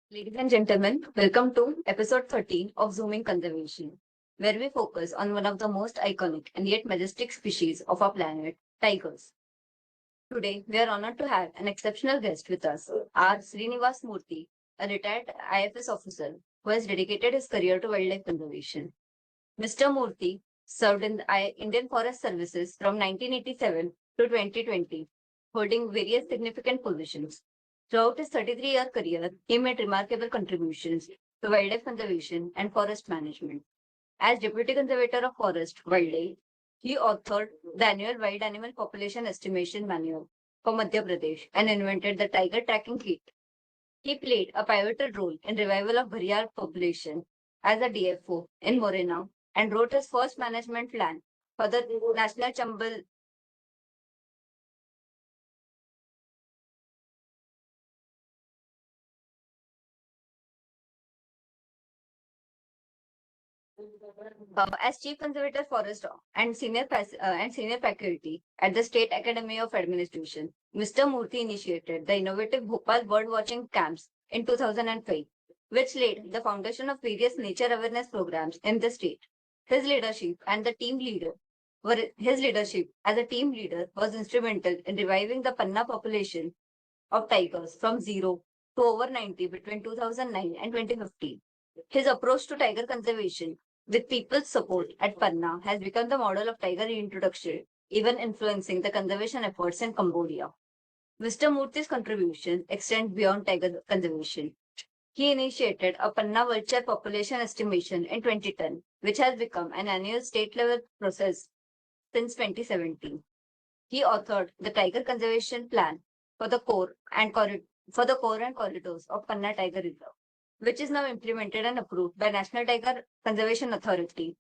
Ladies and gentlemen, welcome to episode 13 of Zooming Conservation, where we focus on one of the most iconic and yet majestic species of our planet, tigers. Today, we are honored to have an exceptional guest with us, R. Srinivas Murthy, a retired IFS officer who has dedicated his career to wildlife conservation. Mr. Murthy served in the Indian Forest Services from 1987 to 2020, holding various significant positions. Throughout his 33-year career, he made remarkable contributions to wildlife conservation and forest management. As Deputy Conservator of Forest Wildlife, he authored the annual Wild Animal Population Estimation Manual for Madhya Pradesh and invented the Tiger Tracking Kit. He played a pivotal role in revival of Gharial population as a DFO in Morena and wrote his first management plan for the National Chambal as Chief Conservator Forest and senior faculty at the State Academy of Administration. Mr. Murthy initiated the innovative Bhopal bird watching camps in 2005, which laid the foundation of various nature awareness programs in the state. His leadership as a team leader was instrumental in reviving the Panna population of tigers from zero to over 90 between 2009 and 2015. His approach to tiger conservation with people's support at Panna has become the model of tiger reintroduction, even influencing the conservation efforts in Cambodia. Mr. Murthy's contribution extend beyond tiger conservation. He initiated a Panna vulture population estimation in 2010, which has become an annual state-level process since 2017. He authored the Tiger Conservation Plan for the core and corridors of Panna Tiger Reserve, which is now implemented and approved by National Tiger Conservation Authority.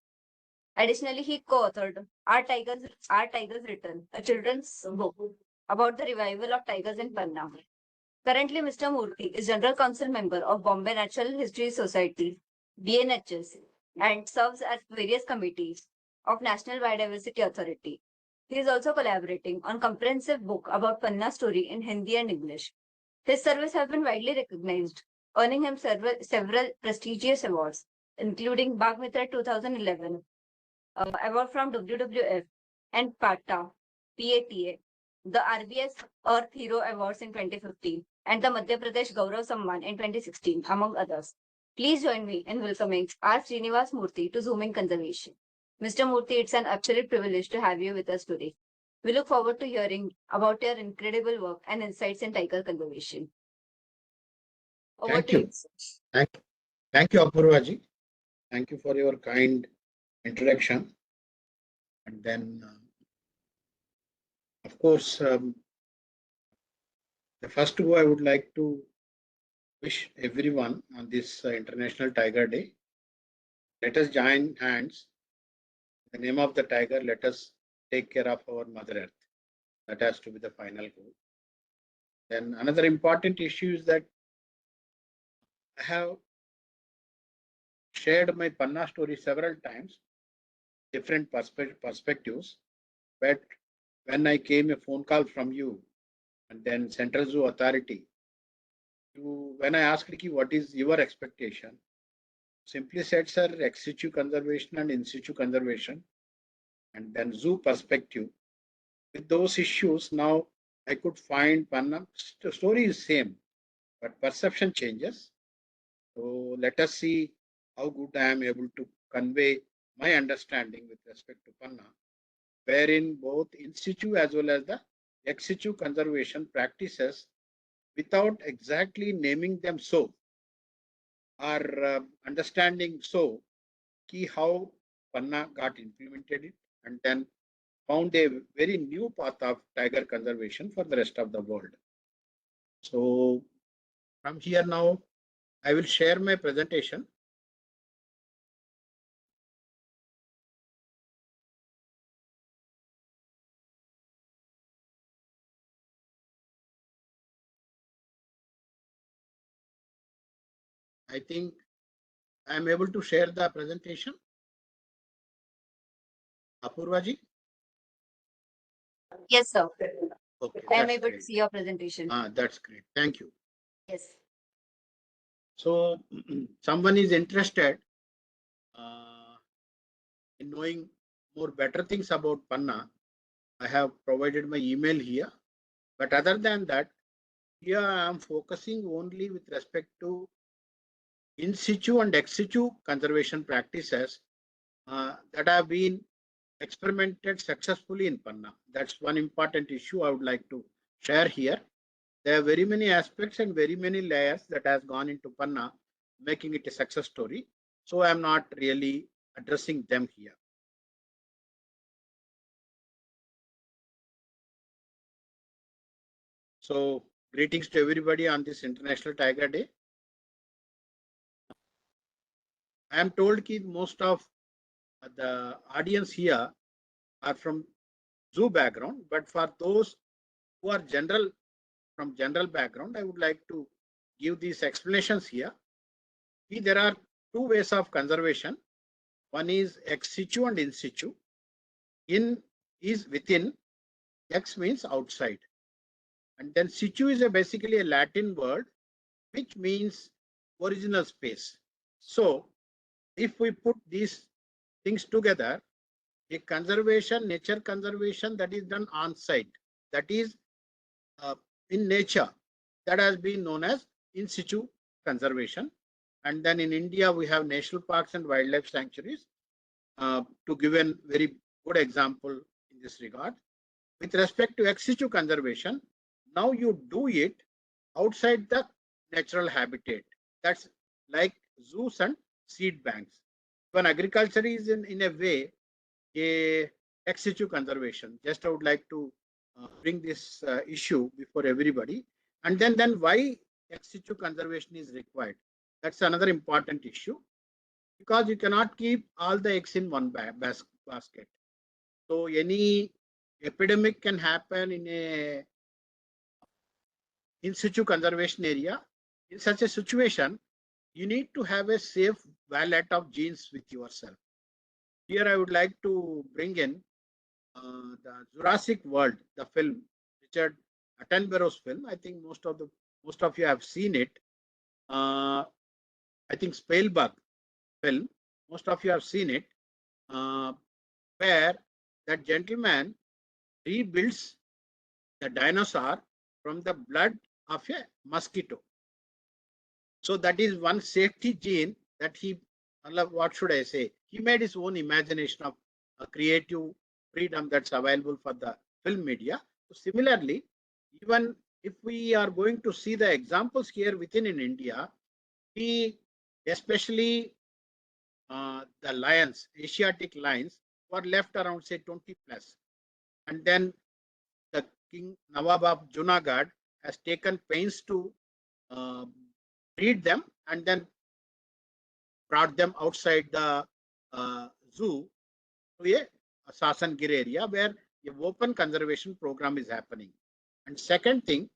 Additionally, he co-authored Our Tigers Return, a children's book about the revival of tigers in Panna. Currently, Mr. Murthy is General Council member of Bombay Natural History Society, BNHS, and serves at various committees of National Biodiversity Authority. He is also collaborating on comprehensive book about Panna story in Hindi and English. His service have been widely recognized, earning him several prestigious awards, including Bagh Mitra 2011, award from WWF and PATA, the RBS Earth Hero Awards in 2015, and the Madhya Pradesh Gaurav Samman in 2016, among others. Please join me in welcoming R. Srinivas Murthy to Zooming Conservation. Mr. Murthy, it's an absolute privilege to have you with us today. We look forward to hearing about your incredible work and insights in tiger conservation. Over Thank to you. you. Thank you, Apurvaji. Thank you for your kind introduction. And then, of course, the first go I would like to wish everyone on this International Tiger Day. Let us join hands. In the name of the tiger, let us take care of our Mother Earth. That has to be the final goal. Then another important issue is that I have shared my Panna story several times, different perspectives. But when I came a phone call from you and then Central Zoo Authority, when I asked Ricky what is your expectation, simply said, sir, ex situ conservation and in situ conservation, and then zoo perspective. With those issues, now I could find Panna. Story is same, but perception changes. So let us see how good I am able to convey my understanding with respect to Panna, wherein both in situ as well as the ex situ conservation practices, without exactly naming them so, are understanding so, key how Panna got implemented it and then found a very new path of tiger conservation for the rest of the world. So from here now, I will share my presentation. I think I am able to share the presentation. Apurvaji? Yes, sir. Okay, I am that's able to great. see your presentation. That's great. Thank you. Yes. So someone is interested in knowing more better things about Panna, I have provided my email here. But other than that, here I am focusing only with respect to in situ and ex situ conservation practices that have been experimented successfully in Panna. That's one important issue I would like to share here. There are very many aspects and very many layers that has gone into Panna, making it a success story. So I am not really addressing them here. So greetings to everybody on this International Tiger Day. I am told that most of the audience here are from zoo background, but for those who are from general background, I would like to give these explanations here. There are two ways of conservation. One is ex situ and in situ. In is within, ex means outside. And then situ is basically a Latin word which means original space. So if we put these things together, a conservation, nature conservation that is done on site, that is in nature, that has been known as in situ conservation. And then in India, we have national parks and wildlife sanctuaries. To give a very good example in this regard, with respect to ex situ conservation, now you do it outside the natural habitat. That's like zoos and seed banks. When agriculture is in a way a ex situ conservation. Just I would like to bring this issue before everybody. And then why ex situ conservation is required. That's another important issue because you cannot keep all the eggs in one basket. So any epidemic can happen in a in situ conservation area. In such a situation, you need to have a safe wallet of genes with yourself. Here I would like to bring in the Jurassic World, the film, Richard Attenborough's film. I think most of you have seen it. I think Spielberg film. Most of you have seen it, where that gentleman rebuilds the dinosaur from the blood of a mosquito. So that is one safety gene that he, what should I say? He made his own imagination of a creative freedom that's available for the film media. So similarly, even if we are going to see the examples here within in India, we especially the lions, Asiatic lions, were left around say 20 plus. And then the King Nawab of Junagadh has taken pains to breed them and then brought them outside the zoo to a Sasangir area where a open conservation program is happening. And second thing,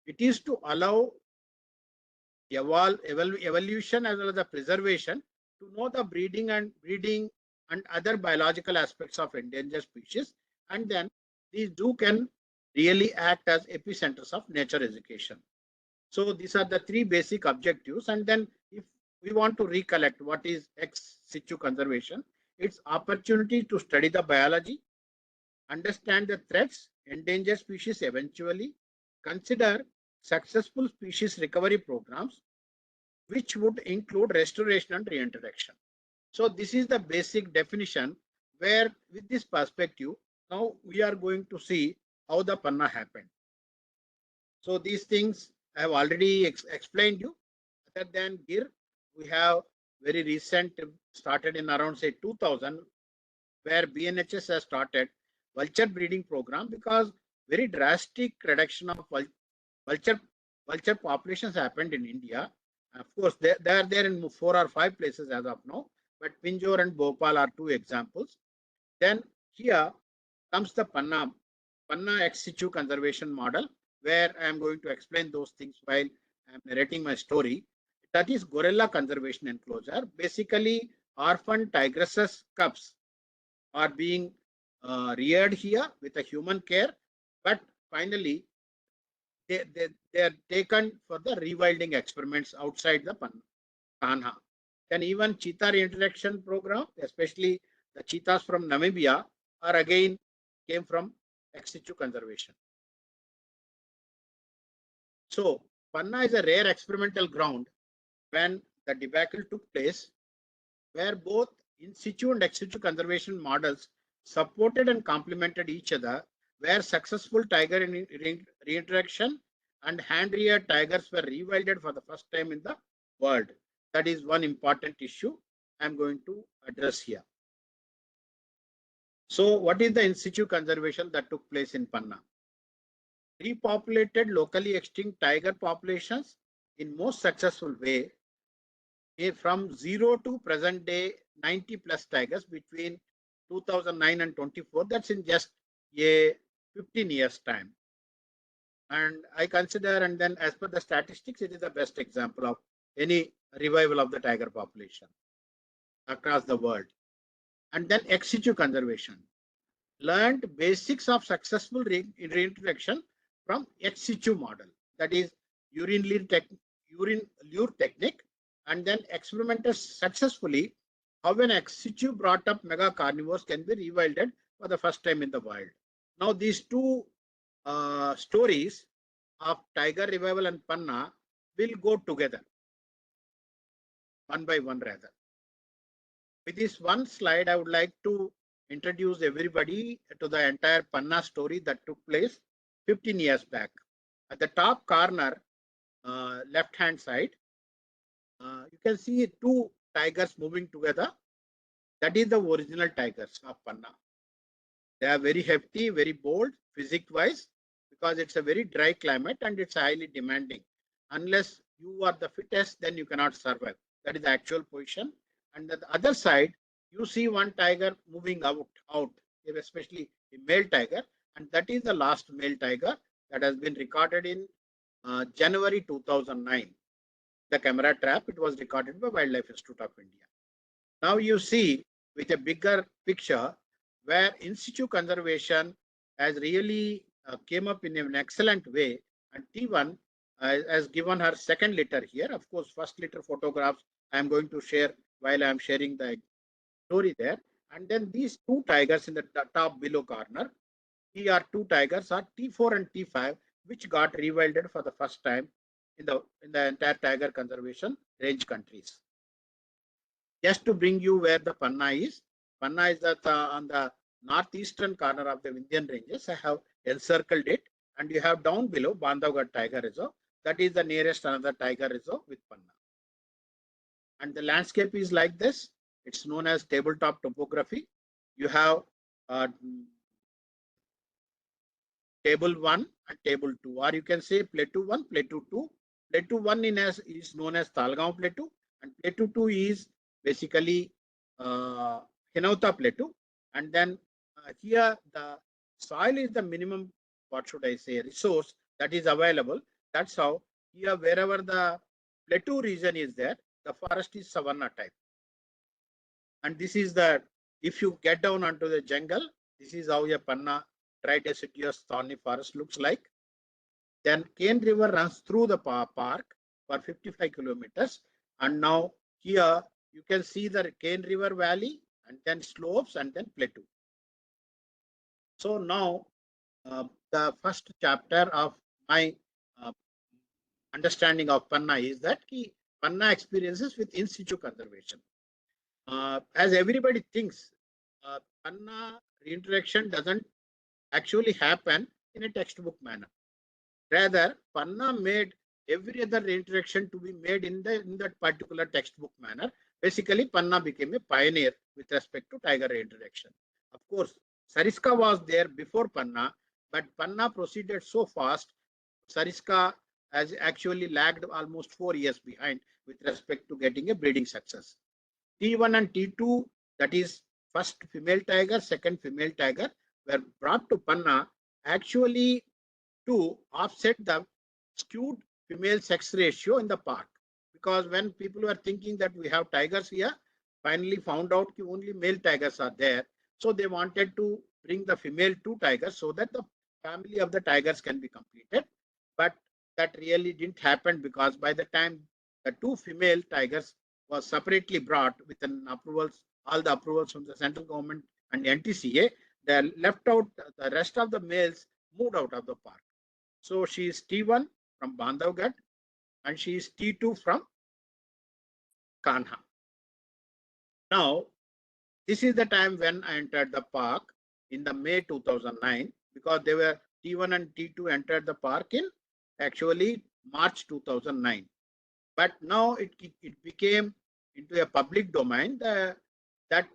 it is to allow evolution as well as the preservation to know the breeding and other biological aspects of endangered species. And then these can really act as epicenters of nature education. So these are the three basic objectives. And then if we want to recollect what is ex situ conservation, it's opportunity to study the biology, understand the threats, endangered species eventually, consider successful species recovery programs, which would include restoration and reintroduction. So this is the basic definition where with this perspective, now we are going to see how the Panna happened. So these things I have already explained you. Other than Gir, we have very recent started in around say 2000 where BNHS has started vulture breeding program because very drastic reduction of vulture populations happened in India. Of course, they are there in 4 or 5 places as of now, but Pinjore and Bhopal are 2 examples. Then here comes the Panna ex situ conservation model, where I am going to explain those things while I am narrating my story. That is gorilla conservation enclosure. Basically, orphan tigresses cubs are being reared here with a human care, but finally they are taken for the rewilding experiments outside the Panna. Kanha. Then even cheetah reintroduction program, especially the cheetahs from Namibia, are again came from ex situ conservation. So Panna is a rare experimental ground when the debacle took place, where both in situ and ex situ conservation models supported and complemented each other, where successful tiger reintroduction and hand-reared tigers were rewilded for the first time in the world. That is one important issue I am going to address here. So what is the in situ conservation that took place in Panna? Repopulated locally extinct tiger populations in most successful way, from 0 to present day 90 plus tigers between 2009 and 24. That's in just a 15 years time. And I consider, and then as per the statistics, it is the best example of any revival of the tiger population across the world. And then ex situ conservation. Learned basics of successful reintroduction from ex situ model, that is urine lure technique, and then experimented successfully how an ex situ brought up mega carnivores can be rewilded for the first time in the wild. Now these two stories of tiger revival and Panna will go together, one by one rather. With this one slide, I would like to introduce everybody to the entire Panna story that took place 15 years back. At the top corner, left hand side, you can see two tigers moving together. That is the original tigers of Panna. They are very hefty, very bold, physics wise, because it's a very dry climate and it's highly demanding. Unless you are the fittest, then you cannot survive. That is the actual position. And at the other side, you see one tiger moving out, especially a male tiger, and that is the last male tiger that has been recorded in January 2009. The camera trap, it was recorded by Wildlife Institute of India. Now you see with a bigger picture where in situ conservation has really came up in an excellent way, and T1 has given her second litter here. Of course, first litter photographs I am going to share while I am sharing the story there. And then these two tigers in the top below corner, here are two tigers are T4 and T5, which got rewilded for the first time in the entire tiger conservation range countries. Just to bring you where the Panna is that on the northeastern corner of the Indian ranges. I have encircled it, and you have down below Bandhavgarh Tiger Reserve. That is the nearest another tiger reserve with Panna. And the landscape is like this. It's known as tabletop topography. You have table 1 and table 2, or you can say plateau 1, plateau 2. Plateau 1 is known as Talgaon Plateau, and plateau 2 is basically Hinauta Plateau. And then here the soil is the minimum, what should I say, resource that is available. That's how here wherever the plateau region is there, the forest is savanna type. And this is the, if you get down onto the jungle, this is how a Panna dry deciduous thorny forest looks like. Then Cane River runs through the park for 55 kilometers. And now here you can see the Cane River valley, and then slopes, and then plateau. So now the first chapter of my understanding of Panna is that Panna experiences with in situ conservation. As everybody thinks, Panna reintroduction doesn't actually happen in a textbook manner. Rather, Panna made every other reintroduction to be made in that particular textbook manner. Basically, Panna became a pioneer with respect to tiger reintroduction. Of course, Sariska was there before Panna, but Panna proceeded so fast. Sariska has actually lagged almost 4 years behind with respect to getting a breeding success. T1 and T2, that is first female tiger, second female tiger, were brought to Panna actually to offset the skewed female sex ratio in the park. Because when people were thinking that we have tigers here, finally found out that only male tigers are there. So they wanted to bring the female two tigers so that the family of the tigers can be completed. But that really didn't happen, because by the time the two female tigers was separately brought with an approvals, all the approvals from the central government and NTCA. They left out the rest of the males moved out of the park. So she is T1 from Bandhavgarh and she is T2 from Kanha. Now, this is the time when I entered the park in the May 2009 because they were T1 and T2 entered the park in actually March 2009. But now it became into a public domain that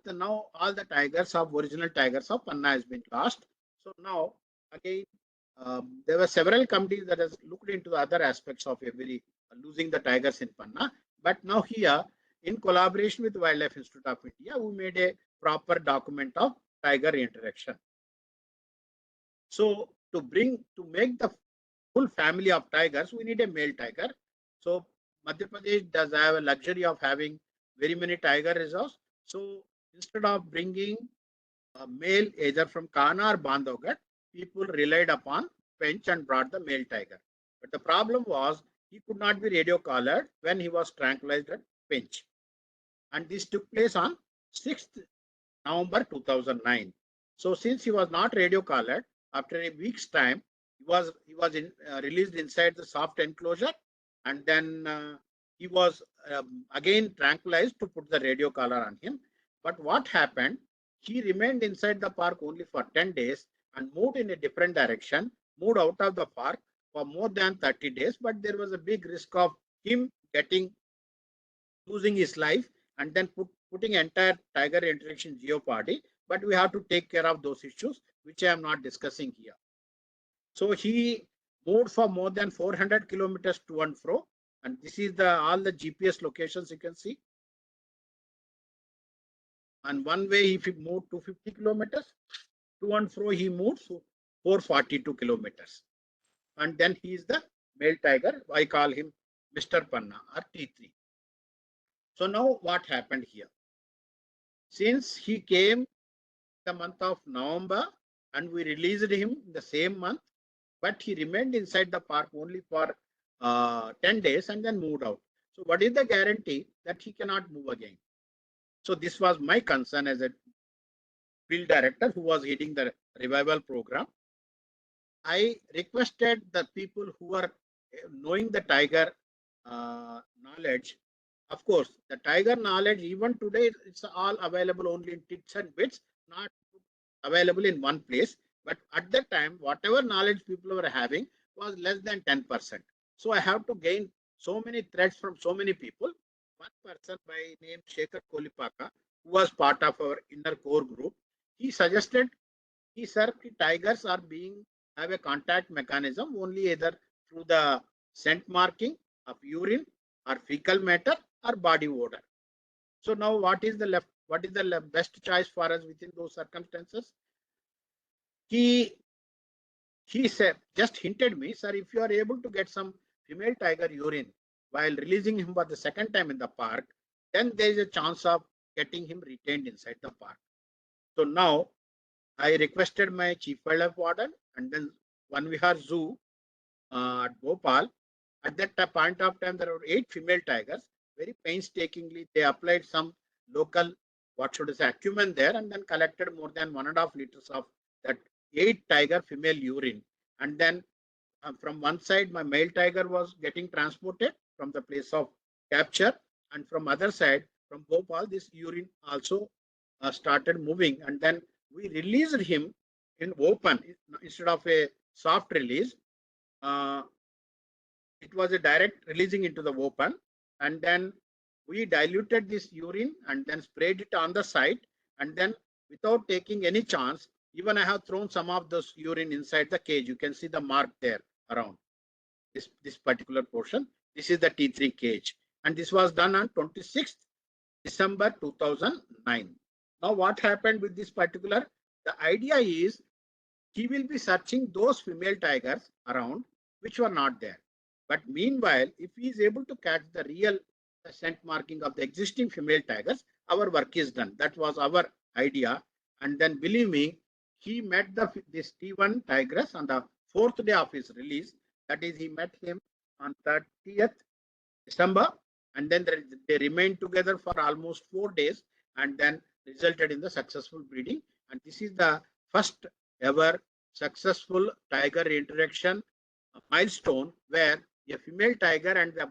now all the tigers of original tigers of Panna has been lost. So now again there were several committees that has looked into the other aspects of every losing the tigers in Panna. But now here in collaboration with Wildlife Institute of India, we made a proper document of tiger interaction. So to make the full family of tigers, we need a male tiger. So Madhya Pradesh does have a luxury of having very many tiger reserves. So instead of bringing a male either from Kana or Bandhavgarh, people relied upon Pench and brought the male tiger. But the problem was he could not be radio collared when he was tranquilized at Pench. And this took place on 6th November 2009. So since he was not radio collared, after a week's time, he was released inside the soft enclosure, and then he was again tranquilized to put the radio collar on him. But what happened? He remained inside the park only for 10 days and moved in a different direction, moved out of the park for more than 30 days. But there was a big risk of him losing his life and then putting entire tiger interaction jeopardy. But we have to take care of those issues, which I am not discussing here. So he moved for more than 400 kilometers to and fro. And this is all the GPS locations you can see. And one way, if he moved 250 kilometers, to and fro he moved 442 kilometers. And then he is the male tiger. I call him Mr. Panna or T3. So now what happened here? Since he came the month of November and we released him the same month, but he remained inside the park only for 10 days and then moved out. So what is the guarantee that he cannot move again? So this was my concern as a field director who was heading the revival program. I requested the people who are knowing the tiger knowledge. Of course, the tiger knowledge even today it's all available only in tits and bits, not available in one place. But at that time, whatever knowledge people were having was less than 10%. So I have to gain so many threads from so many people. One person by name Shekhar Kolipaka, who was part of our inner core group, he suggested, sir, tigers are have a contact mechanism only either through the scent marking of urine or fecal matter or body odor. So now what is the best choice for us within those circumstances? He said, just hinted me, sir, if you are able to get some female tiger urine while releasing him for the second time in the park, then there is a chance of getting him retained inside the park. So now I requested my chief wildlife warden and then Van Vihar Zoo at Bhopal. At that point of time, there were 8 female tigers. Very painstakingly, they applied some local, what should I say, acumen there and then collected more than 1.5 liters of that 8 tiger female urine. And then from one side, my male tiger was getting transported from the place of capture. And from other side, from Bhopal, this urine also started moving. And then we released him in open instead of a soft release. It was a direct releasing into the open, and then we diluted this urine and then sprayed it on the site, and then without taking any chance, even I have thrown some of this urine inside the cage. You can see the mark there around this particular portion. This is the T3 cage, and this was done on 26th December 2009. Now what happened with this particular? The idea is he will be searching those female tigers around which were not there. But meanwhile, if he is able to catch the real scent marking of the existing female tigers, our work is done. That was our idea. And then believe me, he met this T1 tigress on the 4th day of his release. That is, he met him on 30th December and then they remained together for almost 4 days, and then resulted in the successful breeding. And this is the first ever successful tiger interaction milestone, where a female tiger and the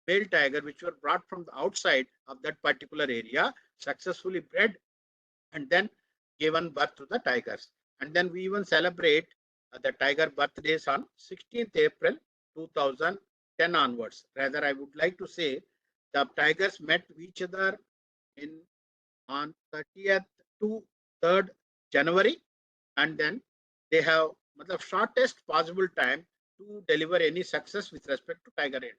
male tiger, which were brought from the outside of that particular area, successfully bred and then given birth to the tigers. And then we even celebrate the tiger birthdays on 16th April 2010 onwards. Rather, I would like to say the tigers met each other in on 30th to 3rd January, and then they have the shortest possible time to deliver any success with respect to tiger interaction.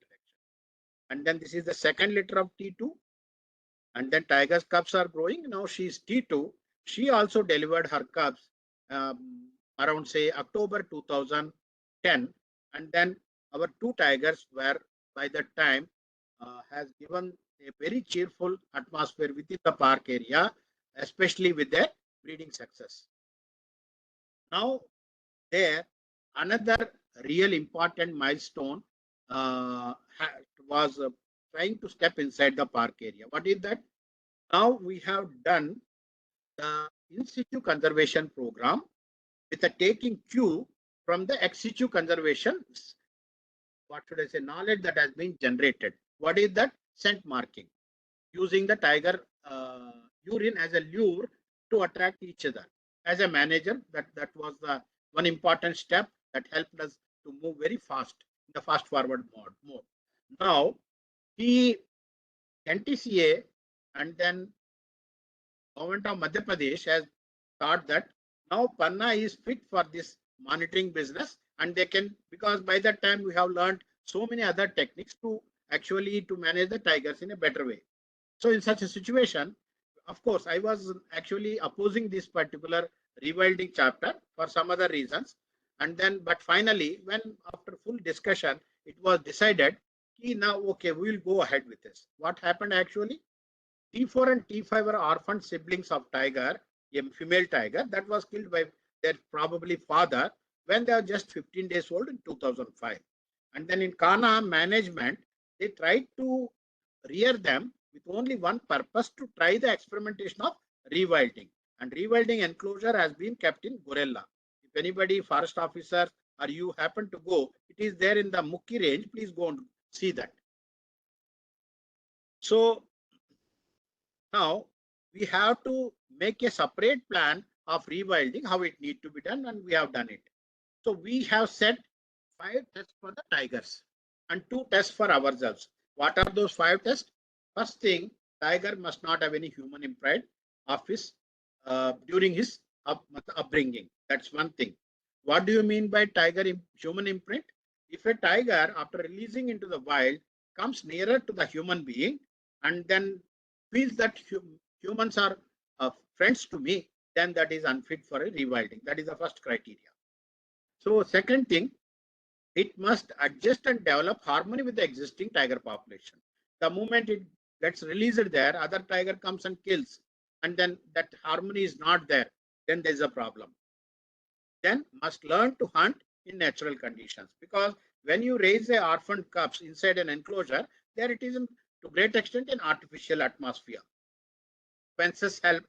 And then this is the second litter of T2, and then tiger's cubs are growing. Now she's T2. She also delivered her cubs around say October 2010, and then our two tigers were by that time has given a very cheerful atmosphere within the park area, especially with their breeding success. Now there, another real important milestone was trying to step inside the park area. What is that? Now we have done the in situ conservation program with a taking cue from the ex situ conservation, what should I say, knowledge that has been generated. What is that? Scent marking, using the tiger urine as a lure to attract each other. As a manager, that was the one important step that helped us to move very fast in the fast forward mode. Now, the NTCA and then government of Madhya Pradesh has thought that now Panna is fit for this monitoring business, and they can, because by that time we have learned so many other techniques to actually to manage the tigers in a better way. So in such a situation, of course, I was actually opposing this particular rewilding chapter for some other reasons. And then, but finally, when after full discussion, it was decided, now, okay, we will go ahead with this. What happened actually? T4 and T5 are orphan siblings of tiger, a female tiger that was killed by their probably father when they were just 15 days old in 2005. And then in Kana management, they tried to rear them with only one purpose, to try the experimentation of rewilding. And rewilding enclosure has been kept in Gorella. If anybody, forest officer, or you happen to go, it is there in the Mukki range. Please go and see that. So now we have to make a separate plan of rewilding, how it need to be done, and we have done it. So we have set 5 tests for the tigers and 2 tests for ourselves. What are those 5 tests? First thing, tiger must not have any human imprint of his during his upbringing. That's one thing. What do you mean by tiger human imprint? If a tiger, after releasing into the wild, comes nearer to the human being and then feels that humans are friends to me, then that is unfit for a rewilding. That is the first criteria. So second thing, it must adjust and develop harmony with the existing tiger population. The moment it gets released there, other tiger comes and kills, and then that harmony is not there, then there is a problem. Then must learn to hunt in natural conditions, because when you raise the orphan cubs inside an enclosure, there it is to great extent in artificial atmosphere. Fences help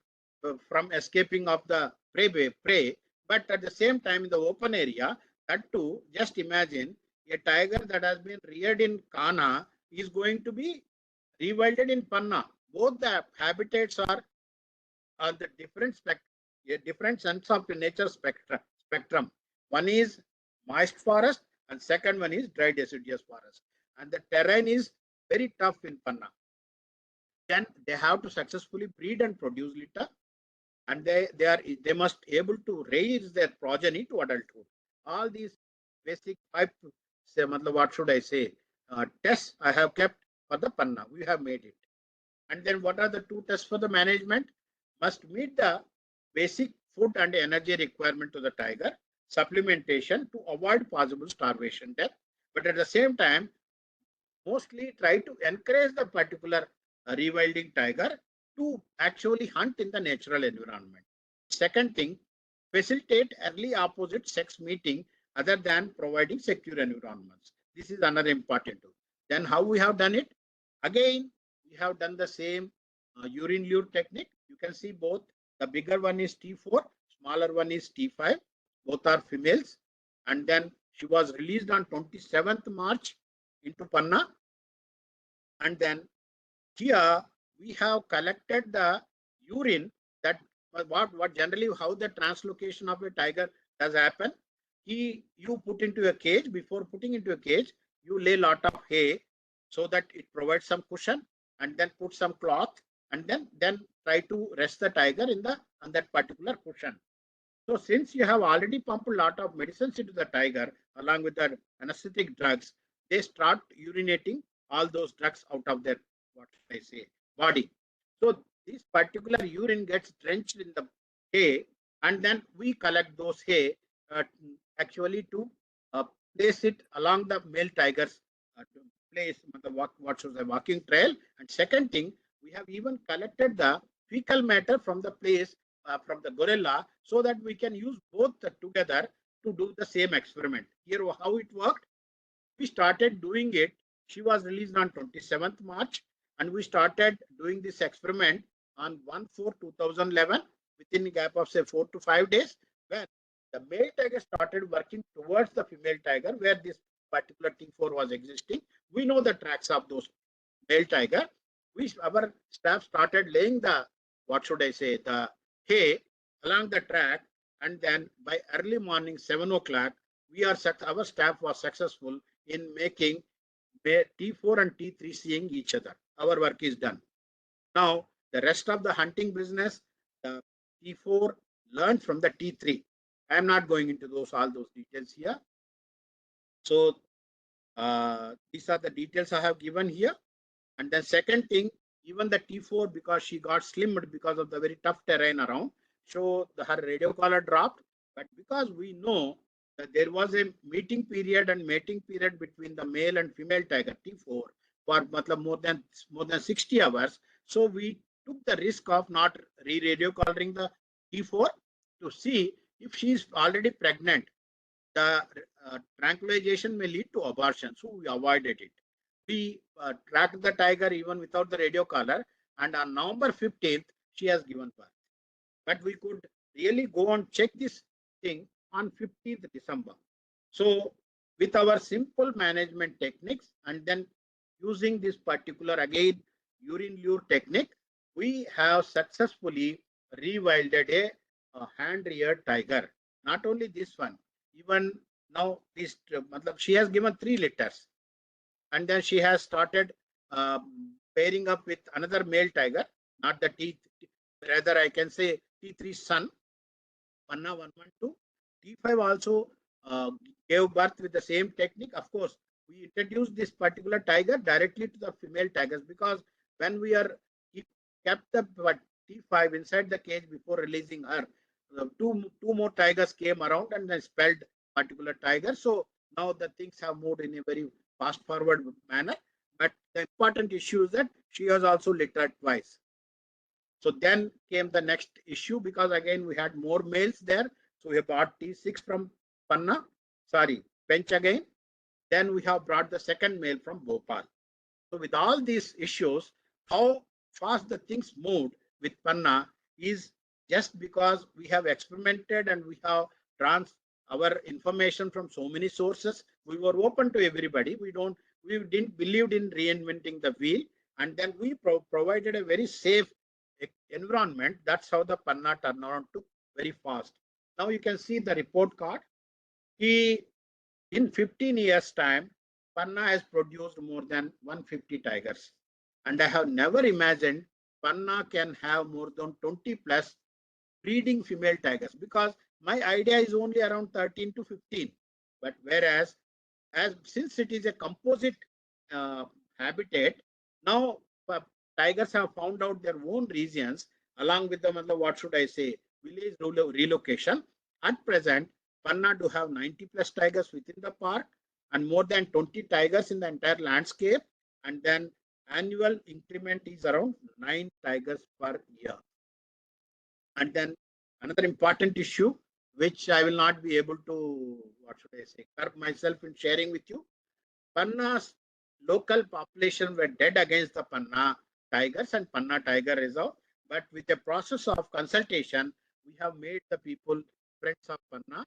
from escaping of the prey, but at the same time in the open area, that too, just imagine a tiger that has been reared in Kana is going to be rewilded in Panna. Both the habitats are on the different a different sense of the nature spectrum. One is moist forest and second one is dry deciduous forest. And the terrain is very tough in Panna. Then they have to successfully breed and produce litter, and they must able to raise their progeny to adulthood. All these basic 5, what should I say, tests I have kept for the Panna. We have made it. And then what are the 2 tests for the management? Must meet the basic food and energy requirement to the tiger, supplementation to avoid possible starvation death, but at the same time, mostly try to encourage the particular rewilding tiger to actually hunt in the natural environment. Second thing, facilitate early opposite sex meeting other than providing secure environments. This is another important tool. Then how we have done it? Again, we have done the same urine lure technique. You can see both. The bigger one is T4, smaller one is T5. Both are females. And then she was released on 27th March into Panna. And then here we have collected the urine that what generally how the translocation of a tiger does happen. You put into a cage. Before putting into a cage, you lay lot of hay so that it provides some cushion, and then put some cloth, and then try to rest the tiger in the on that particular cushion. So since you have already pumped a lot of medicines into the tiger along with the anesthetic drugs, they start urinating all those drugs out of their, what should I say, body. So this particular urine gets drenched in the hay, and then we collect those hay uh, actually to uh, place it along the male tiger's place, what should I say, walking trail. And second thing, we have even collected the fecal matter from the place from the gorilla, so that we can use both together to do the same experiment. Here, how it worked, we started doing it. She was released on 27th March, and we started doing this experiment on 1/4/2011, within a gap of say 4 to 5 days, when the male tiger started working towards the female tiger where this particular T4 was existing. We know the tracks of those male tiger. Our staff started laying the, what should I say, the hay along the track, and then by early morning 7 o'clock, our staff was successful in making T4 and T3 seeing each other. Our work is done. Now the rest of the hunting business, the T4 learned from the T3. I am not going into all those details here. So these are the details I have given here. And then second thing, even the T4, because she got slimmed because of the very tough terrain around, so her radio collar dropped. But because we know that there was a meeting period and mating period between the male and female tiger T4 for more than 60 hours, so we took the risk of not radio collaring the T4 to see if she is already pregnant. The tranquilization may lead to abortion, so we avoided it. We tracked the tiger even without the radio collar, and on November 15th, she has given birth. But we could really go and check this thing on 15th December. So with our simple management techniques, and then using this particular, again, urine lure technique, we have successfully rewilded a hand-reared tiger. Not only this one, even now this, she has given 3 litters, and then she has started pairing up with another male tiger, not the rather I can say T3 son, Panna 112. T5 also gave birth with the same technique. Of course, we introduced this particular tiger directly to the female tigers, because when we kept the T5 inside the cage before releasing her, two more tigers came around and then spelled particular tiger. So now the things have moved in a very fast forward manner. But the important issue is that she has also littered twice. So then came the next issue, because again we had more males there. So we brought T6 from Panna, Pench again. Then we have brought the second male from Bhopal. So with all these issues, how fast the things moved with Panna is just because we have experimented and we have drawn our information from so many sources. We were open to everybody. We didn't believe in reinventing the wheel, and then we provided a very safe environment. That's how the Panna turnaround took very fast. Now you can see the report card. In 15 years time, Panna has produced more than 150 tigers, and I have never imagined Panna can have more than 20 plus breeding female tigers, because my idea is only around 13 to 15. But whereas, since it is a composite habitat, now tigers have found out their own regions along with them. What should I say? Village relocation. At present, Panna do have 90 plus tigers within the park and more than 20 tigers in the entire landscape. And then annual increment is around 9 tigers per year. And then another important issue, which I will not be able to, what should I say, curb myself in sharing with you. Panna's local population were dead against the Panna tigers and Panna Tiger Reserve. But with a process of consultation, we have made the people friends of Panna.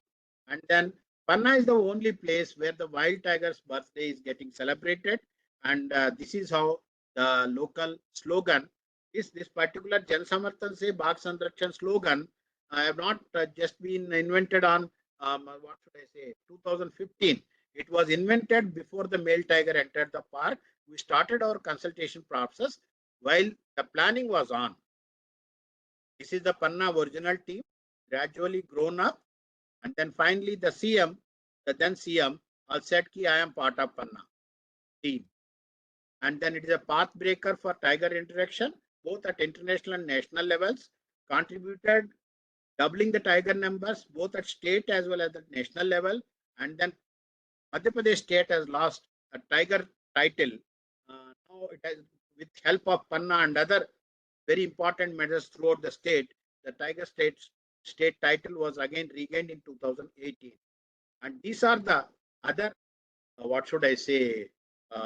And then Panna is the only place where the wild tiger's birthday is getting celebrated. And this is how the local slogan is. This particular Jan Samarthan Se Bagh Sanrakshan slogan have not just been invented on, what should I say, 2015. It was invented before the male tiger entered the park. We started our consultation process while the planning was on. This is the Panna original team, gradually grown up, and then finally the CM, the then CM, all said ki I am part of Panna team. And then it is a path breaker for tiger interaction, both at international and national levels, contributed doubling the tiger numbers, both at state as well as at national level. And then Madhya Pradesh state has lost a tiger title. Now it has, with help of Panna and other very important measures throughout the state, the tiger state title was again regained in 2018. And these are the other, what should I say,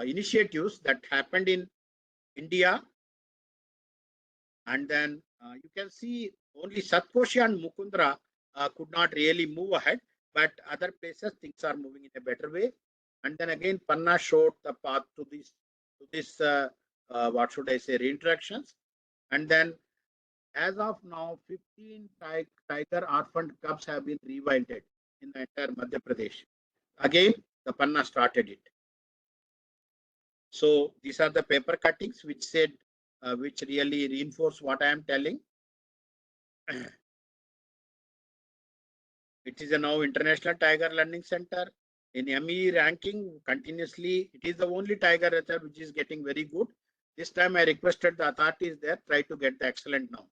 initiatives that happened in India. And then you can see only Satkoshi and Mukundra could not really move ahead, but other places things are moving in a better way. And then again, Panna showed the path to this what should I say, reintroductions. And then as of now, 15 tiger orphaned cubs have been rewilded in the entire Madhya Pradesh. Again, the Panna started it. So these are the paper cuttings which said, which really reinforce what I am telling. It is a now International Tiger Learning Center. In ME ranking, continuously, it is the only tiger reserve which is getting very good. This time I requested the authorities there, try to get the excellent now.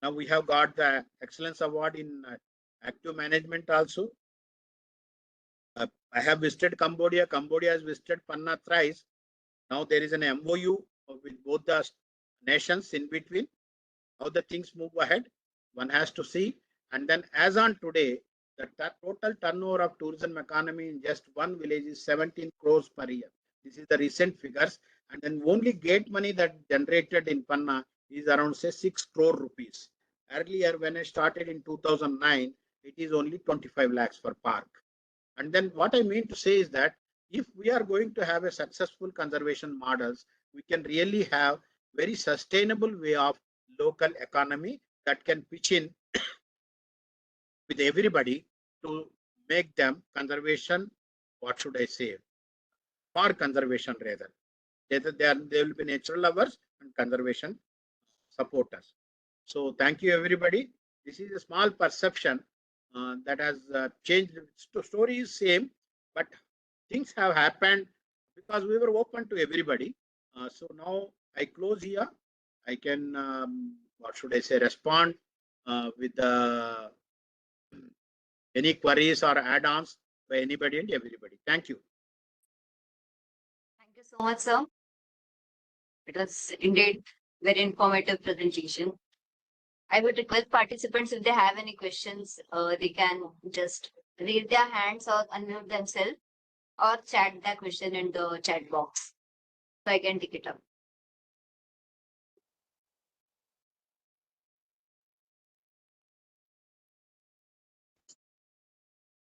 Now we have got the Excellence Award in active management also. I have visited Cambodia. Cambodia has visited Panna thrice. Now there is an MOU with both the nations in between. How the things move ahead, one has to see. And then as on today, the total turnover of tourism economy in just one village is 17 crores per year. This is the recent figures. And then only gate money that generated in Panna is around say 6 crore rupees. Earlier, when I started in 2009, it is only 25 lakhs for park. And then what I mean to say is that if we are going to have a successful conservation models, we can really have very sustainable way of local economy that can pitch in with everybody to make them conservation, what should I say, for conservation rather. They will be natural lovers and conservation supporters. So thank you everybody. This is a small perception that has changed. The story is same, but things have happened because we were open to everybody. So now I close here. I can, what should I say, respond with any queries or add-ons by anybody and everybody. Thank you. Thank you so much, sir. It was indeed very informative presentation. I would request participants if they have any questions, they can just raise their hands or unmute themselves or chat their question in the chat box. So I can take it up.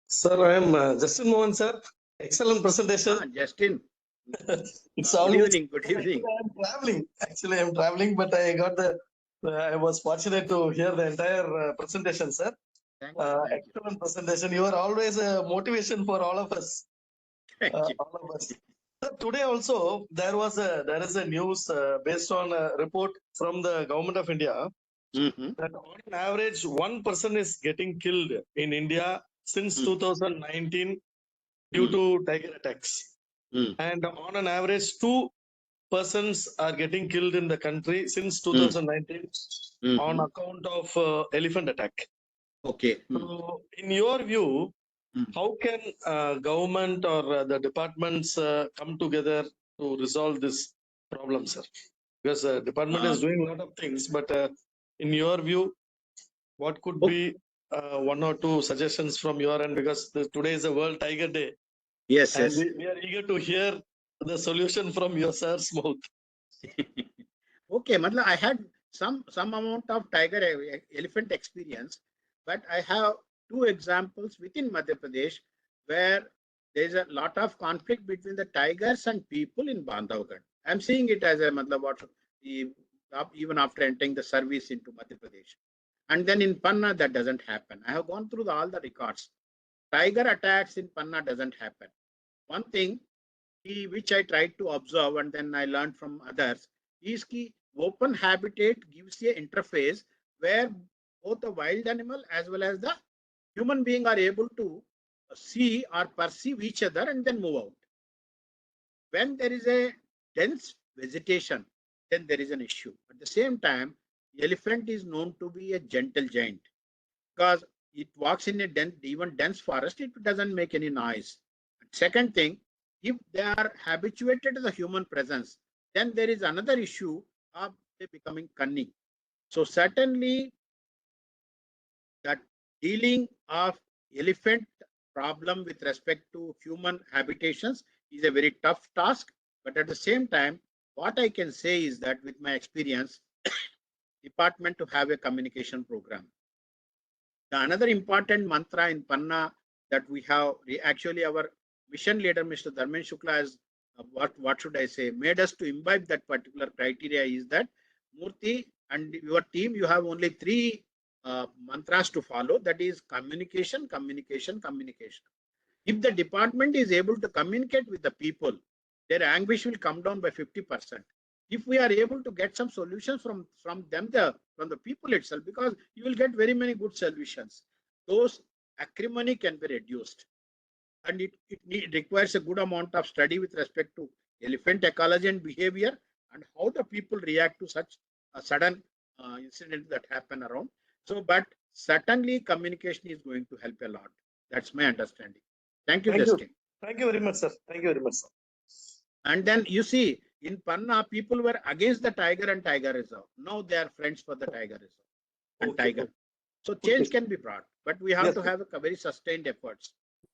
Sir, I am Justin Mohan, sir. Excellent presentation. Justin. It's Good always evening. Good evening. I'm traveling. Actually, I'm traveling, but I got I was fortunate to hear the entire presentation, sir. Thank you. Thank you. Excellent presentation. You are always a motivation for all of us. Thank you. All of us. Sir, today also there is a news based on a report from the government of India that on average 1 person is getting killed in India since 2019 due to tiger attacks. And on an average, 2 persons are getting killed in the country since 2019 on account of elephant attack. Okay. So, in your view, how can government or the departments come together to resolve this problem, sir? Because the department is doing a lot of things, but in your view, what could be 1 or 2 suggestions from your end? Because today is a World Tiger Day. Yes, And yes. we are eager to hear the solution from your sir's mouth. Okay, matlab I had some amount of tiger elephant experience, but I have two examples within Madhya Pradesh where there is a lot of conflict between the tigers and people in Bandhavgarh. I'm seeing it as a matlab what even after entering the service into Madhya Pradesh. And then in Panna, that doesn't happen. I have gone through all the records. Tiger attacks in Panna doesn't happen. One thing which I tried to observe and then I learned from others is that open habitat gives a interface where both the wild animal as well as the human being are able to see or perceive each other and then move out. When there is a dense vegetation, then there is an issue. At the same time, elephant is known to be a gentle giant because it walks in a dense, even dense forest, it doesn't make any noise. Second thing, if they are habituated to the human presence, then there is another issue of they becoming cunning. So certainly that dealing of elephant problem with respect to human habitations is a very tough task. But at the same time, what I can say is that with my experience, department to have a communication program. Another important mantra in Panna that we have actually our mission leader, Mr. Dharmen Shukla, has what should I say, made us to imbibe that particular criteria is that Murthy and your team, you have only three mantras to follow. That is communication, communication, communication. If the department is able to communicate with the people, their anguish will come down by 50%. If we are able to get some solutions from them, from the people itself, because you will get very many good solutions, those acrimony can be reduced. And it requires a good amount of study with respect to elephant ecology and behavior and how the people react to such a sudden incident that happen around. So, but certainly communication is going to help a lot. That's my understanding. Thank you, Justin. Thank you very much, sir. Thank you very much, sir. And then you see, in Panna, people were against the tiger and tiger reserve. Now they are friends for the tiger reserve and tiger. So change can be brought, but we have to have a very sustained efforts.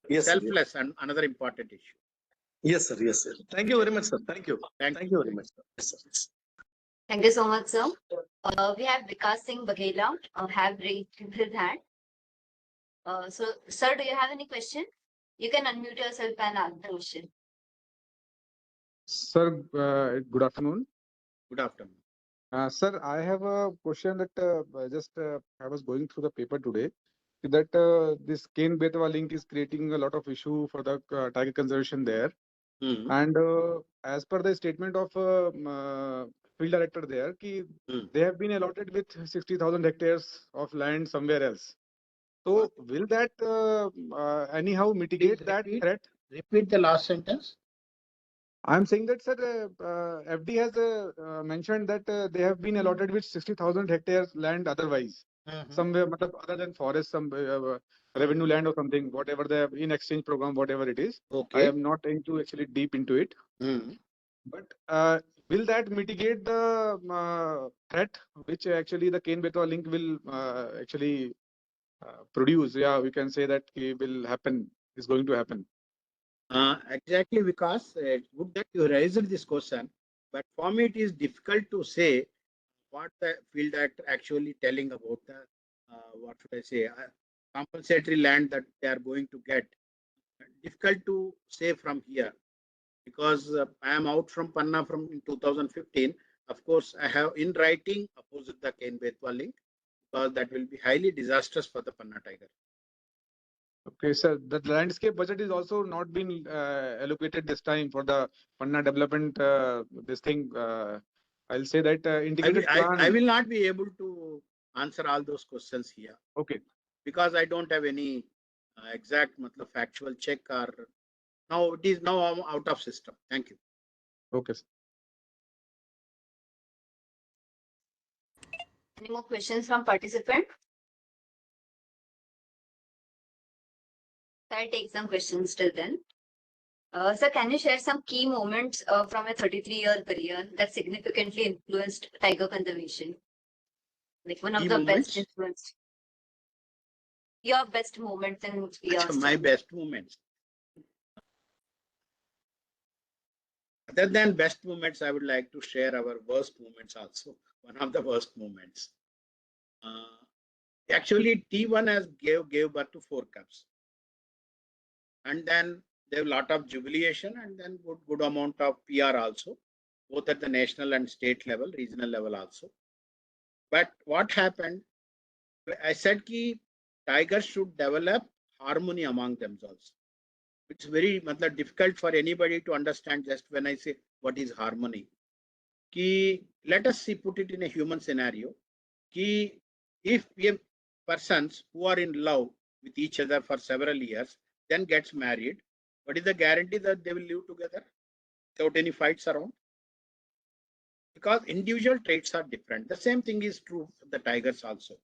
Yes, Selfless and another important issue. Yes, sir. Yes, sir. Thank you very much, sir. Thank you. Thank you very much, sir. Yes, sir. Thank you so much, sir. We have Vikas Singh Baghela have raised his hand. So, sir, do you have any question? You can unmute yourself and ask the question. Sir, good afternoon. Good afternoon. Sir, I have a question that I was going through the paper today that this Ken Betwa link is creating a lot of issue for the tiger conservation there. And as per the statement of field director there, they have been allotted with 60,000 hectares of land somewhere else. So will that anyhow mitigate that threat? Repeat the last sentence. I'm saying that, sir, FD has mentioned that they have been allotted with 60,000 hectares land otherwise, somewhere other than forest, some revenue land or something, whatever the in exchange program, whatever it is. Okay. I am not into actually deep into it. But will that mitigate the threat which actually the Ken Betwa link will actually produce? Yeah, we can say that it will happen, is going to happen. Exactly, because good that you raised this question, but for me it is difficult to say what the field director actually telling about the what should I say compensatory land that they are going to get. Difficult to say from here because I am out from Panna from in 2015. Of course, I have in writing opposed the Ken Betwa link because that will be highly disastrous for the Panna tiger. Okay, sir. The landscape budget is also not been allocated this time for the Panna development. This thing, I'll say that integrated plan. I will not be able to answer all those questions here. Okay. Because I don't have any exact factual check or now it is now out of system. Thank you. Okay, sir. Any more questions from participant? I'll take some questions till then. Sir, can you share some key moments from a 33-year career that significantly influenced tiger conservation? Like one of Key the moments? best influenced. Your best moments in your My best moments. Other than best moments, I would like to share our worst moments also. One of the worst moments. Actually, T1 has gave birth to 4 cubs, and then there a lot of jubilation, and then good amount of PR also, both at the national and state level, regional level also. But what happened? I said ki tigers should develop harmony among themselves. It's very difficult for anybody to understand just when I say what is harmony. Ki, let us see, put it in a human scenario. Ki, if we have persons who are in love with each other for several years, then gets married, what is the guarantee that they will live together without any fights around? Because individual traits are different. The same thing is true for the tigers also.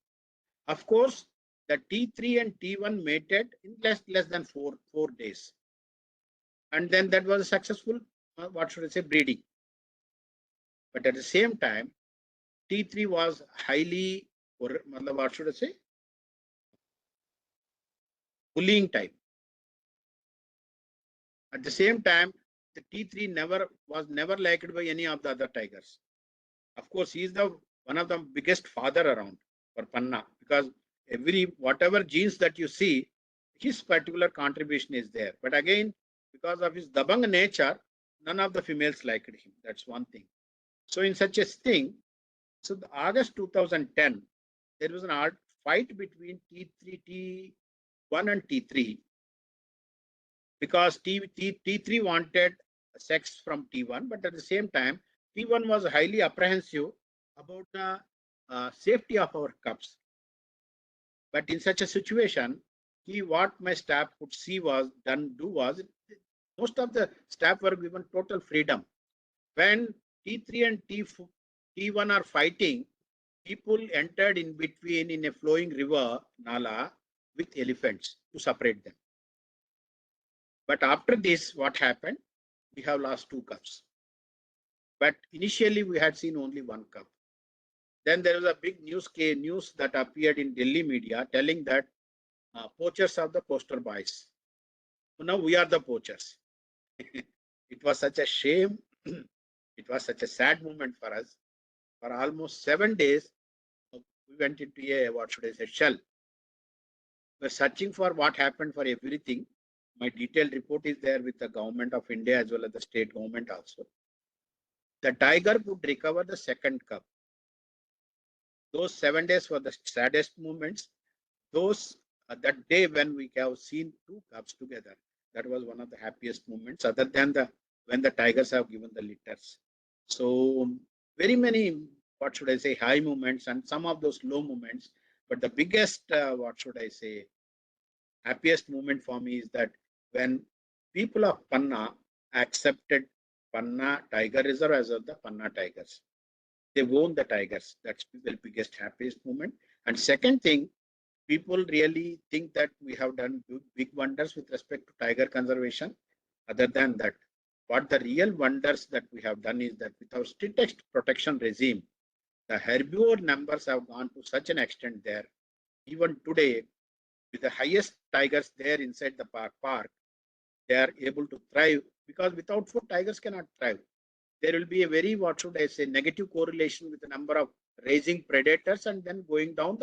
Of course, the T3 and T1 mated in less than four days. And then that was a successful, breeding. But at the same time, T3 was highly, what should I say, bullying type. At the same time, the T3 was never liked by any of the other tigers. Of course, he is one of the biggest father around for Panna, because whatever genes that you see, his particular contribution is there. But again, because of his dabang nature, none of the females liked him. That's one thing. So in such a thing, so the August 2010, there was an fight between T3, T1 and T3, because T3 wanted sex from T1, but at the same time, T1 was highly apprehensive about the safety of our cubs. But in such a situation, what my staff could see was most of the staff were given total freedom. When T3 and T1 are fighting, people entered in between in a flowing river, Nala, with elephants to separate them. But after this, what happened? We have lost 2 cubs. But initially, we had seen only 1 cub. Then there was a big news that appeared in Delhi media telling that poachers are the poster boys. So now we are the poachers. It was such a shame. It was such a sad moment for us. For almost 7 days, we went into a shell. We're searching for what happened for everything. My detailed report is there with the government of India as well as the state government also. The tiger could recover the 2nd cub. Those 7 days were the saddest moments. That day when we have seen 2 cubs together, that was one of the happiest moments, other than when the tigers have given the litters. So very many, high moments and some of those low moments. But the biggest, happiest moment for me is that when people of Panna accepted Panna Tiger Reserve as of the Panna Tigers. They own the tigers. That's the biggest, happiest moment. And second thing, people really think that we have done big wonders with respect to tiger conservation. Other than that, what the real wonders that we have done is that with our strictest protection regime, the herbivore numbers have gone to such an extent there. Even today, with the highest tigers there inside the park, they are able to thrive, because without food, tigers cannot thrive. There will be a very, negative correlation with the number of raising predators, and then going down,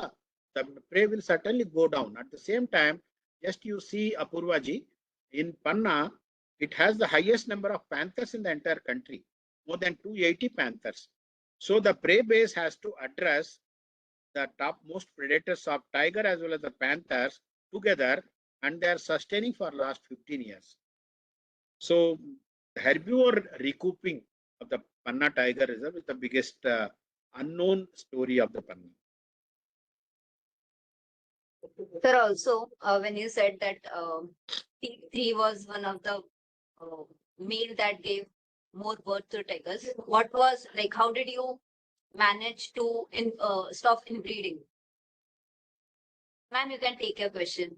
the prey will certainly go down. At the same time, just you see Apurvaji, in Panna, it has the highest number of panthers in the entire country, more than 280 panthers. So the prey base has to address the topmost predators of tiger as well as the panthers together, and they are sustaining for last 15 years. So herbivore recouping of the Panna Tiger Reserve is the biggest unknown story of the Panna. Sir, also, when you said that T3 was one of the male that gave more birth to tigers, what was, like, how did you manage to stop inbreeding? Ma'am, you can take your question.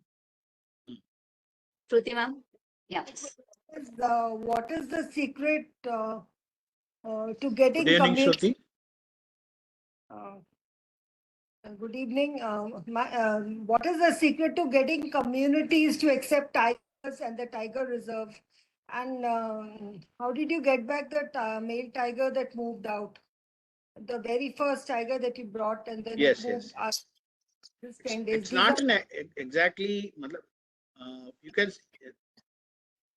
Shruti ma'am? Yeah. What is the secret to getting Good evening, community? Shruti. Good evening. What is the secret to getting communities to accept tigers and the tiger reserve? And how did you get back that male tiger that moved out? The very first tiger that you brought and then Yes, it moved yes. out this 10 days. It's These not are exactly, matlab, you can,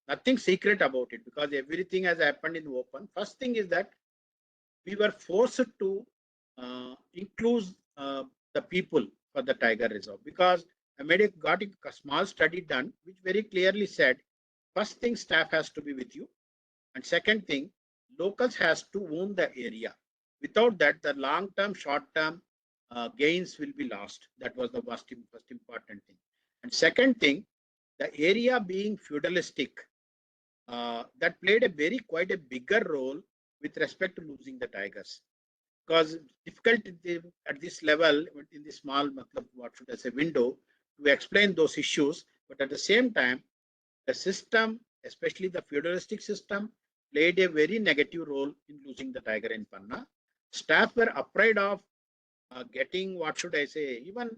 nothing secret about it because everything has happened in the open. First thing is that we were forced to include the people for the tiger reserve because I got a small study done which very clearly said first thing staff has to be with you, and second thing locals has to own the area. Without that, the long term, short term gains will be lost. That was the first important thing. And second thing, the area being feudalistic, that played a quite a bigger role with respect to losing the tigers because difficult at this level in the small what should I say window to explain those issues, but at the same time the system, especially the feudalistic system, played a very negative role in losing the tiger in Panna. Staff were afraid of getting what should I say, even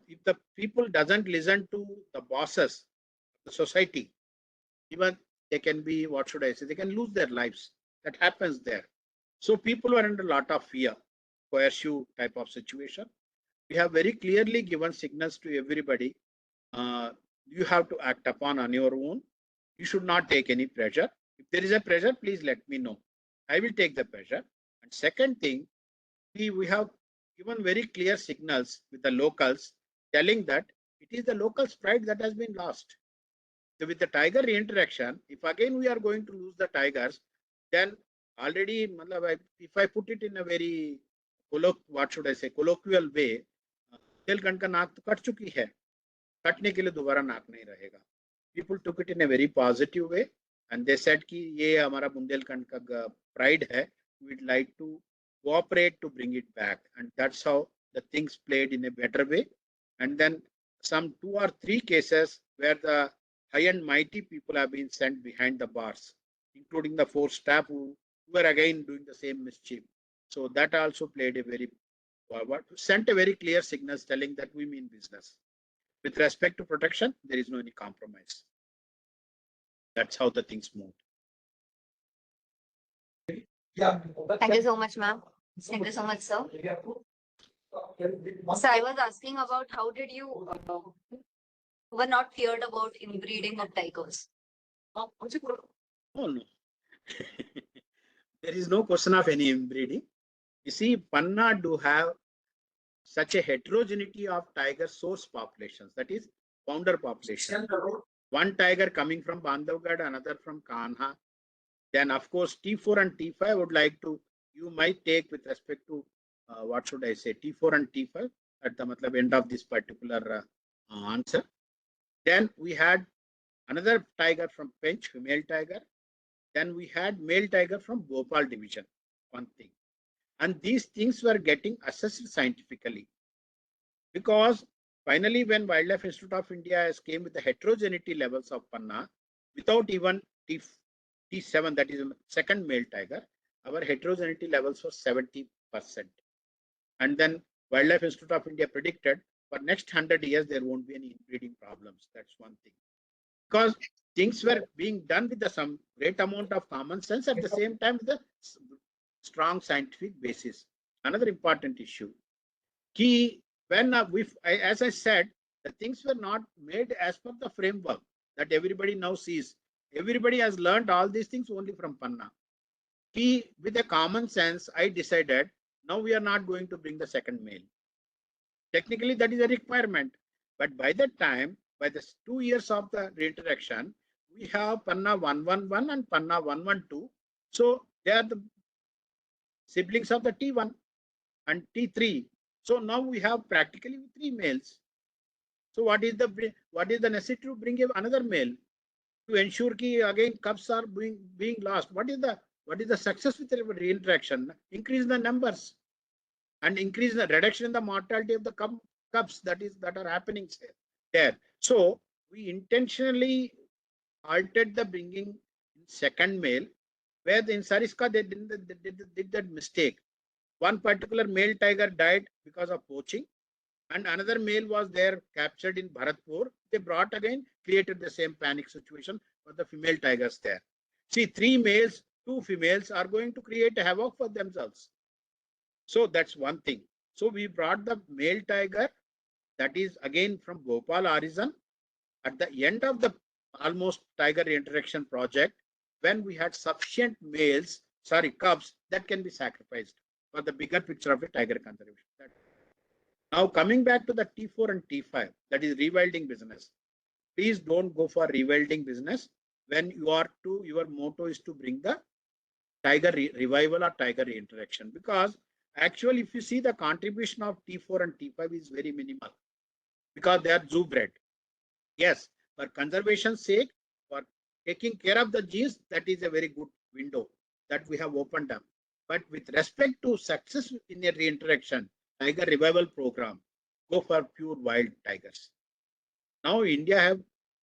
if the people doesn't listen to the bosses, the society, even they can be what should I say, they can lose their lives. That happens there. So people were under a lot of fear, coercive type of situation. We have very clearly given signals to everybody. You have to act upon on your own. You should not take any pressure. If there is a pressure, please let me know. I will take the pressure. And second thing, we have given very clear signals with the locals telling that it is the locals' pride that has been lost. So with the tiger reinteraction, if again we are going to lose the tigers, then already, if I put it in a very what should I say, colloquial way, Bundelkhand का नाक तो cut चुकी है, कटने के लिए दोबारा नाक नहीं रहेगा. People took it in a very positive way, and they said कि ये हमारा बुंदेलखंड का pride है. We'd like to cooperate to bring it back, and that's how the things played in a better way. And then some 2 or 3 cases where the high and mighty people have been sent behind the bars, including the 4 staff who were again doing the same mischief. So that also played a very sent a very clear signals telling that we mean business. With respect to protection, there is no any compromise. That's how the things moved. Thank you so much, ma'am. Thank you so much, sir. So I was asking about how did you were not feared about inbreeding of tigers? Oh no. There is no question of any inbreeding. You see, Panna do have such a heterogeneity of tiger source populations, that is founder population. One tiger coming from Bandhavgarh, another from Kanha. Then of course T4 and T5 would like to, you might take with respect to what should I say, T4 and T5 at the end of this particular answer. Then we had another tiger from Pench, female tiger. Then we had male tiger from Bhopal division, one thing. And these things were getting assessed scientifically. Because finally, when Wildlife Institute of India has came with the heterogeneity levels of Panna, without even T7, that is a second male tiger, our heterogeneity levels were 70%. And then Wildlife Institute of India predicted for next 100 years, there won't be any inbreeding problems. That's one thing. Because things were being done with some great amount of common sense at the same time with a strong scientific basis. Another important issue. Key, when as I said, the things were not made as per the framework that everybody now sees. Everybody has learned all these things only from Panna. Key, with a common sense, I decided now we are not going to bring the second male. Technically, that is a requirement. But by that time, by the 2 years of the reinteraction, we have Panna 111 and Panna 112. So they are the siblings of the T1 and T3. So now we have practically 3 males. So what is the necessity to bring another male to ensure that again cubs are being lost? What is the success with the reinteraction? Increase the numbers and increase the reduction in the mortality of the cubs that are happening there. So we intentionally altered the bringing second male, where in Sariska they did that mistake. One particular male tiger died because of poaching, and another male was there captured in Bharatpur. They brought again, created the same panic situation for the female tigers there. See, 3 males, 2 females are going to create a havoc for themselves. So that's one thing. So we brought the male tiger, that is again from Bhopal origin. At the end of the almost tiger reintroduction project, when we had sufficient cubs that can be sacrificed for the bigger picture of a tiger conservation. Now coming back to the T4 and T5, that is rewilding business. Please don't go for rewilding business when your motto is to bring the tiger revival or tiger reintroduction, because actually if you see the contribution of T4 and T5 is very minimal because they are zoo bred. Yes, for conservation sake, for taking care of the genes, that is a very good window that we have opened up. But with respect to success in a reintroduction, tiger revival program, go for pure wild tigers. Now India have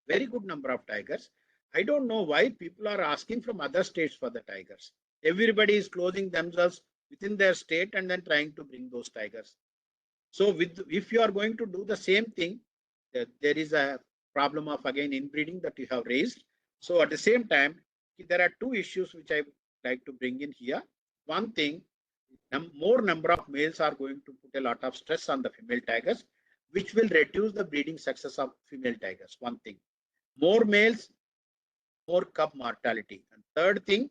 very good number of tigers. I don't know why people are asking from other states for the tigers. Everybody is closing themselves within their state and then trying to bring those tigers. So if you are going to do the same thing, there is a problem of again inbreeding that you have raised. So at the same time, there are 2 issues which I would like to bring in here. One thing, more number of males are going to put a lot of stress on the female tigers, which will reduce the breeding success of female tigers. One thing, more males, more cub mortality. And third thing,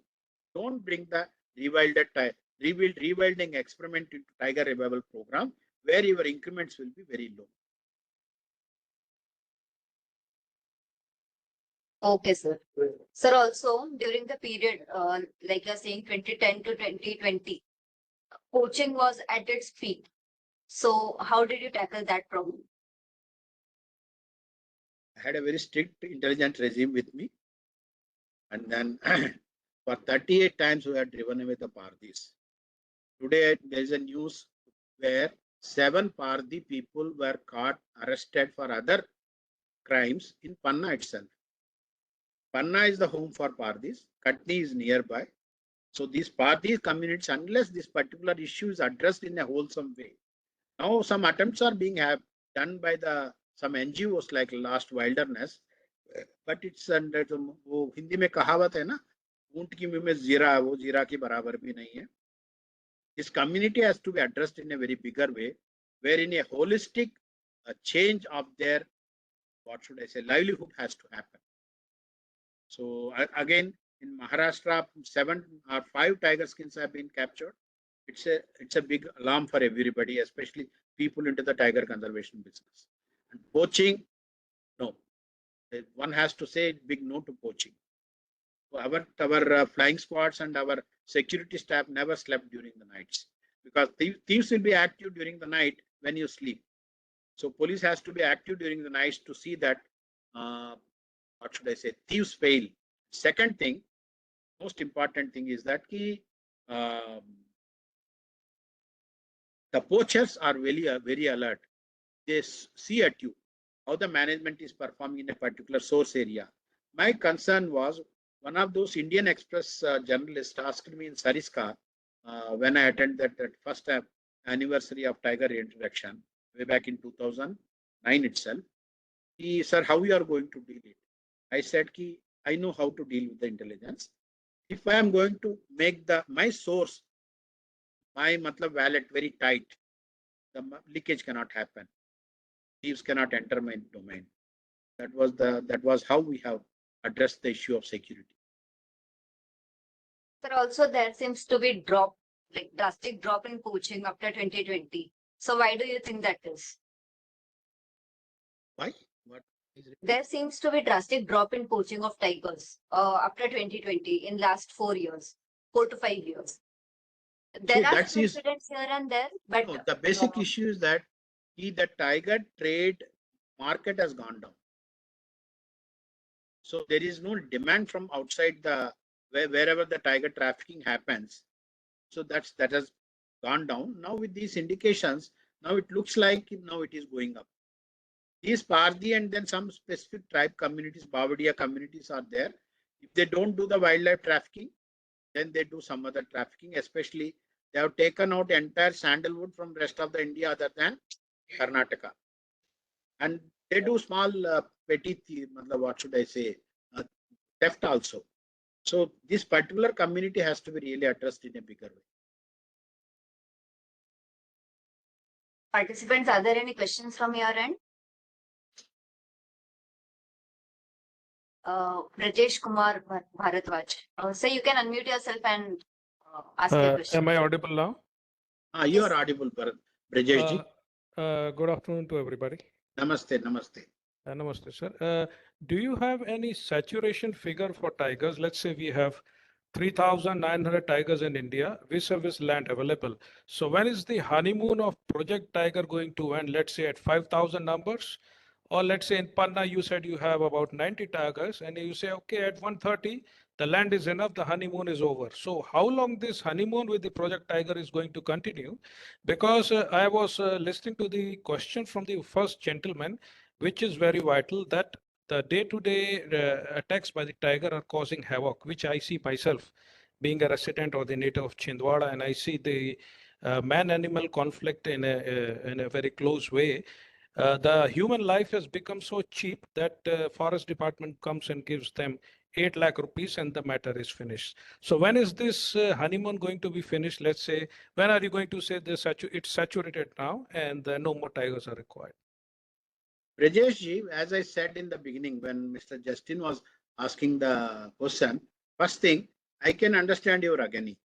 don't bring the rewilding experiment into tiger revival program where your increments will be very low. Okay, sir. Sir, also during the period, like you're saying 2010 to 2020, poaching was at its peak. So how did you tackle that problem? I had a very strict intelligent regime with me. And then for 38 times we had driven away the Pardis. Today there is a news where 7 Pardi people were caught, arrested for other crimes in Panna itself. Panna is the home for Pardis. Katni is nearby. So these Pardi communities, unless this particular issue is addressed in a wholesome way. Now some attempts are being done by some NGOs like Last Wilderness, but it's under वो हिंदी में कहावत है ना, ऊंट की मुंह में जीरा, वो जीरा के बराबर भी नहीं है. This community has to be addressed in a very bigger way, wherein a holistic change of their, what should I say, livelihood has to happen. So again, in Maharashtra, 7 or 5 tiger skins have been captured. It's a big alarm for everybody, especially people into the tiger conservation business. And poaching, no. One has to say big no to poaching. Our flying squads and our security staff never slept during the nights, because thieves will be active during the night when you sleep. So police has to be active during the nights to see that, what should I say, thieves fail. Second thing, most important thing is that the poachers are very alert. They see at you how the management is performing in a particular source area. My concern was, one of those Indian Express journalists asked me in Sariska when I attended that first anniversary of tiger reintroduction way back in 2009 itself. He said, how you are going to deal it? I said, I know how to deal with the intelligence. If I am going to make my source, my wallet very tight, the leakage cannot happen. Thieves cannot enter my domain. That was how we have addressed the issue of security. But also there seems to be drastic drop in poaching after 2020. So why do you think that is? Why? What is it? There seems to be drastic drop in poaching of tigers after 2020 in last 4 years, 4 to 5 years. There are some incidents here and there, but no, the basic issue is that the tiger trade market has gone down. So there is no demand from outside wherever the tiger trafficking happens. So that has gone down. Now with these indications, now it looks like now it is going up. These Pardi and then some specific tribe communities, Bavadia communities are there. If they don't do the wildlife trafficking, then they do some other trafficking. Especially they have taken out entire sandalwood from rest of the India other than Karnataka, and they do small petty, what should I say, theft also. So this particular community has to be really addressed in a bigger way. Participants, are there any questions from your end? Rajesh Kumar Bharadwaj. Sir, you can unmute yourself and ask your question. Am I audible now? You Yes. are audible, Brajesh ji. Good afternoon to everybody. Namaste, namaste. Namaste, sir. Do you have any saturation figure for tigers? Let's say we have 3,900 tigers in India, vis-a-vis land available. So when is the honeymoon of Project Tiger going to end? Let's say at 5,000 numbers, or let's say in Panna, you said you have about 90 tigers, and you say, okay, at 130, the land is enough, the honeymoon is over. So how long this honeymoon with the Project Tiger is going to continue? Because I was listening to the question from the first gentleman, which is very vital, that the day-to-day attacks by the tiger are causing havoc, which I see myself being a resident or the native of Chhindwara, and I see the man-animal conflict in a very close way. The human life has become so cheap that forest department comes and gives them 8 lakh rupees and the matter is finished. So when is this honeymoon going to be finished? Let's say, when are you going to say this it's saturated now and no more tigers are required? Brajesh ji, as I said in the beginning, when Mr. Justin was asking the question, first thing, I can understand your agony.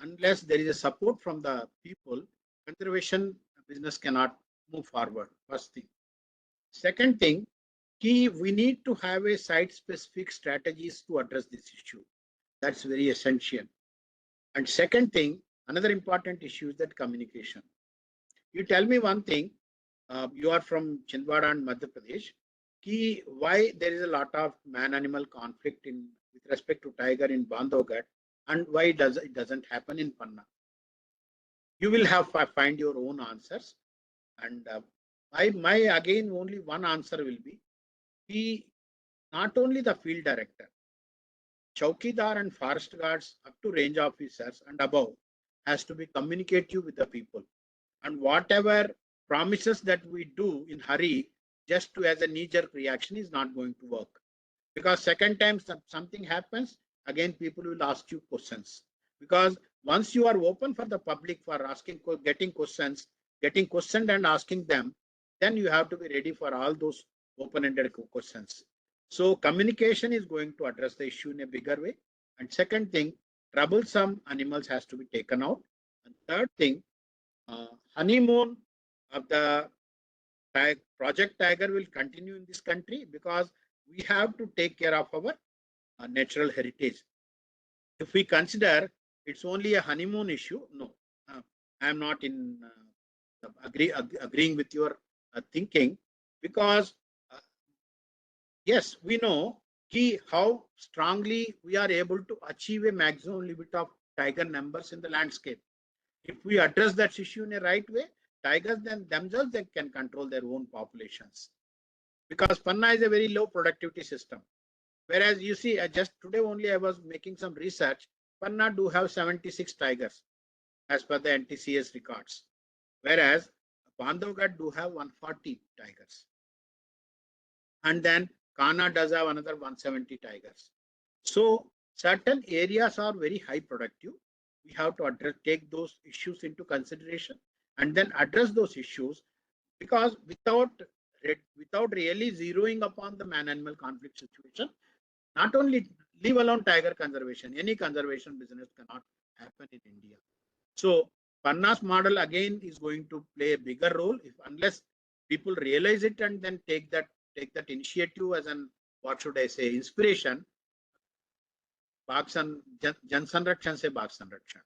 Unless there is a support from the people, conservation business cannot move forward. First thing. Second thing, we need to have a site-specific strategies to address this issue. That's very essential. And second thing, another important issue is that communication. You tell me one thing, you are from Chhindwara and Madhya Pradesh, why there is a lot of man-animal conflict with respect to tiger in Bandhavgarh, and why it doesn't happen in Panna. You will have to find your own answers, and my again only one answer will be not only the field director, Chaukidar and forest guards up to range officers and above has to be communicative with the people, and whatever promises that we do in hurry just to as a knee-jerk reaction is not going to work, because second time something happens, again people will ask you questions, because once you are open for the public for asking, getting questioned and asking them, then you have to be ready for all those open-ended questions. So communication is going to address the issue in a bigger way. And second thing, troublesome animals has to be taken out. And third thing, honeymoon of the Project Tiger will continue in this country, because we have to take care of our natural heritage. If we consider it's only a honeymoon issue, no, I am not in agreeing with your thinking, because yes, we know how strongly we are able to achieve a maximum limit of tiger numbers in the landscape. If we address that issue in a right way, tigers then themselves they can control their own populations, because Panna is a very low productivity system. Whereas you see, just today only I was making some research. Panna do have 76 tigers as per the NTCS records, whereas Bandhavgarh do have 140 tigers, and then Kana does have another 170 tigers. So certain areas are very high productive. We have to take those issues into consideration and then address those issues, because without really zeroing upon the man-animal conflict situation, not only leave alone tiger conservation, any conservation business cannot happen in India. So Panna's model again is going to play a bigger role unless people realize it and then take that initiative as an, what should I say, inspiration. जन संरक्षण से बाघ संरक्षण,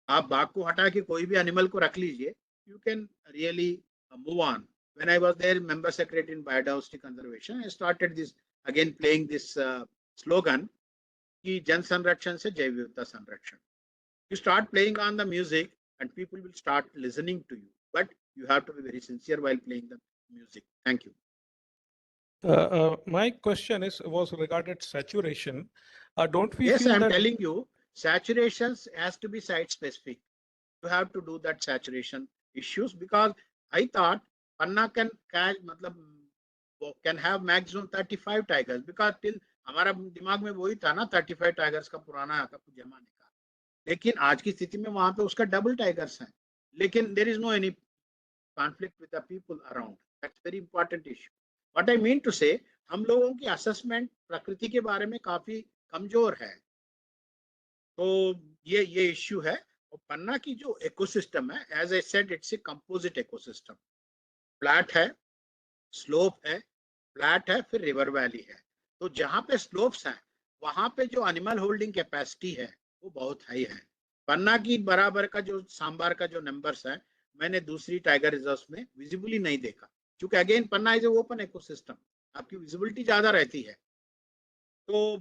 आप बाघ को हटा के कोई भी एनिमल को रख लीजिए, you can really move on. When I was there, member secretary in biodiversity conservation, I started this again playing this slogan कि जन संरक्षण से जैव विविधता संरक्षण. You start playing on the music and people will start listening to you, but you have to be very sincere while playing the music. Thank you. My question was regarded saturation. Don't we Yes, feel I'm that telling you, saturations has to be site specific. You have to do that saturation issues, because I thought Panna can have maximum 35 tigers, because till हमारा दिमाग में वही था ना 35 tigers का पुराना जमाने का, लेकिन आज की स्थिति में वहां पे उसका डबल टाइगर्स हैं, लेकिन there is no any conflict with the people around. That's very important issue. What I mean to say, हम लोगों की असेसमेंट प्रकृति के बारे में काफी कमजोर है, तो ये इश्यू है। और पन्ना की जो इकोसिस्टम है, as I said, it's a composite ecosystem. Flat है, स्लोप है, फ्लैट है, फिर रिवर वैली है। तो जहां पे स्लोप्स हैं वहां पे जो एनिमल होल्डिंग कैपेसिटी है वो बहुत हाई है। पन्ना की बराबर का जो सांबार का जो नंबर्स है मैंने दूसरी टाइगर रिजर्व में विजिबली नहीं देखा, क्योंकि again Panna is a open ecosystem, आपकी विजिबिलिटी ज्यादा रहती है। तो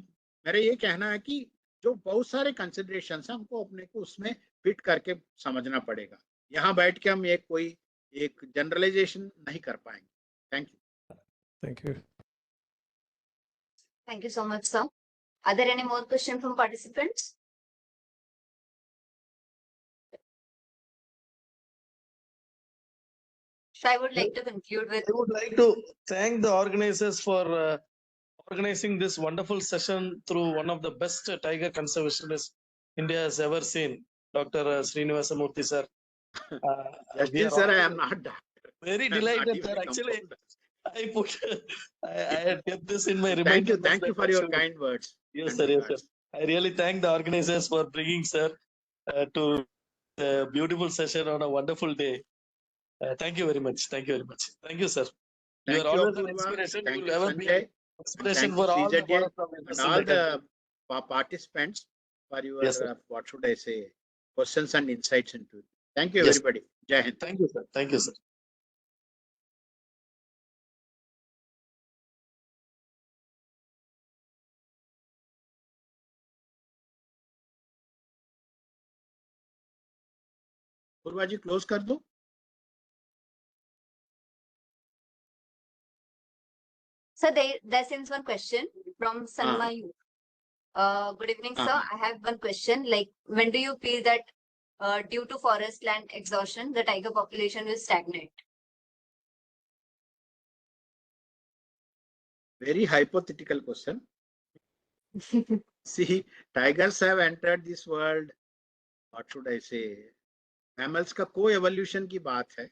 मेरा ये कहना है कि जो बहुत सारे कंसिडरेशंस हैं हमको अपने को उसमें फिट करके समझना पड़ेगा। यहाँ बैठ के हम एक जनरलाइजेशन नहीं कर पाएंगे। Thank you. Thank you. Thank you so much, sir. Are there any more questions from participants? So I would like to conclude with I would like to thank the organizers for organizing this wonderful session through one of the best tiger conservationists India has ever seen, Dr. Srinivasa Murthy sir. We are Sir, I all am not doctor. very I am not delighted, even sir. a Actually, compounder. I had kept this in my Thank reminder. you. Thank you for your kind words. Yes, and sir. Yes, sir. regards. I really thank the organizers for bringing sir to a beautiful session on a wonderful day. Thank you very much. Thank you very much. Thank you, sir. You Thank are you, always an Apurva. inspiration. Thank You you, will ever be Sanjay. an And inspiration thank you, for all the CZJ, forest and members in all the country. the participants for your, Yes, sir. what should I say, questions and insights into it. Thank you, Yes. everybody. Jai Hind. Thank you, sir. Thank you, sir. Purva ji close कर दो। sir. There seems one question from Sanmayu. Good evening, sir. I have one question. Like, when do you feel that due to forest land exhaustion, the tiger population will stagnate? Very hypothetical question. See, tigers have entered this world. What should I say? Mammals का co-evolution की बात है.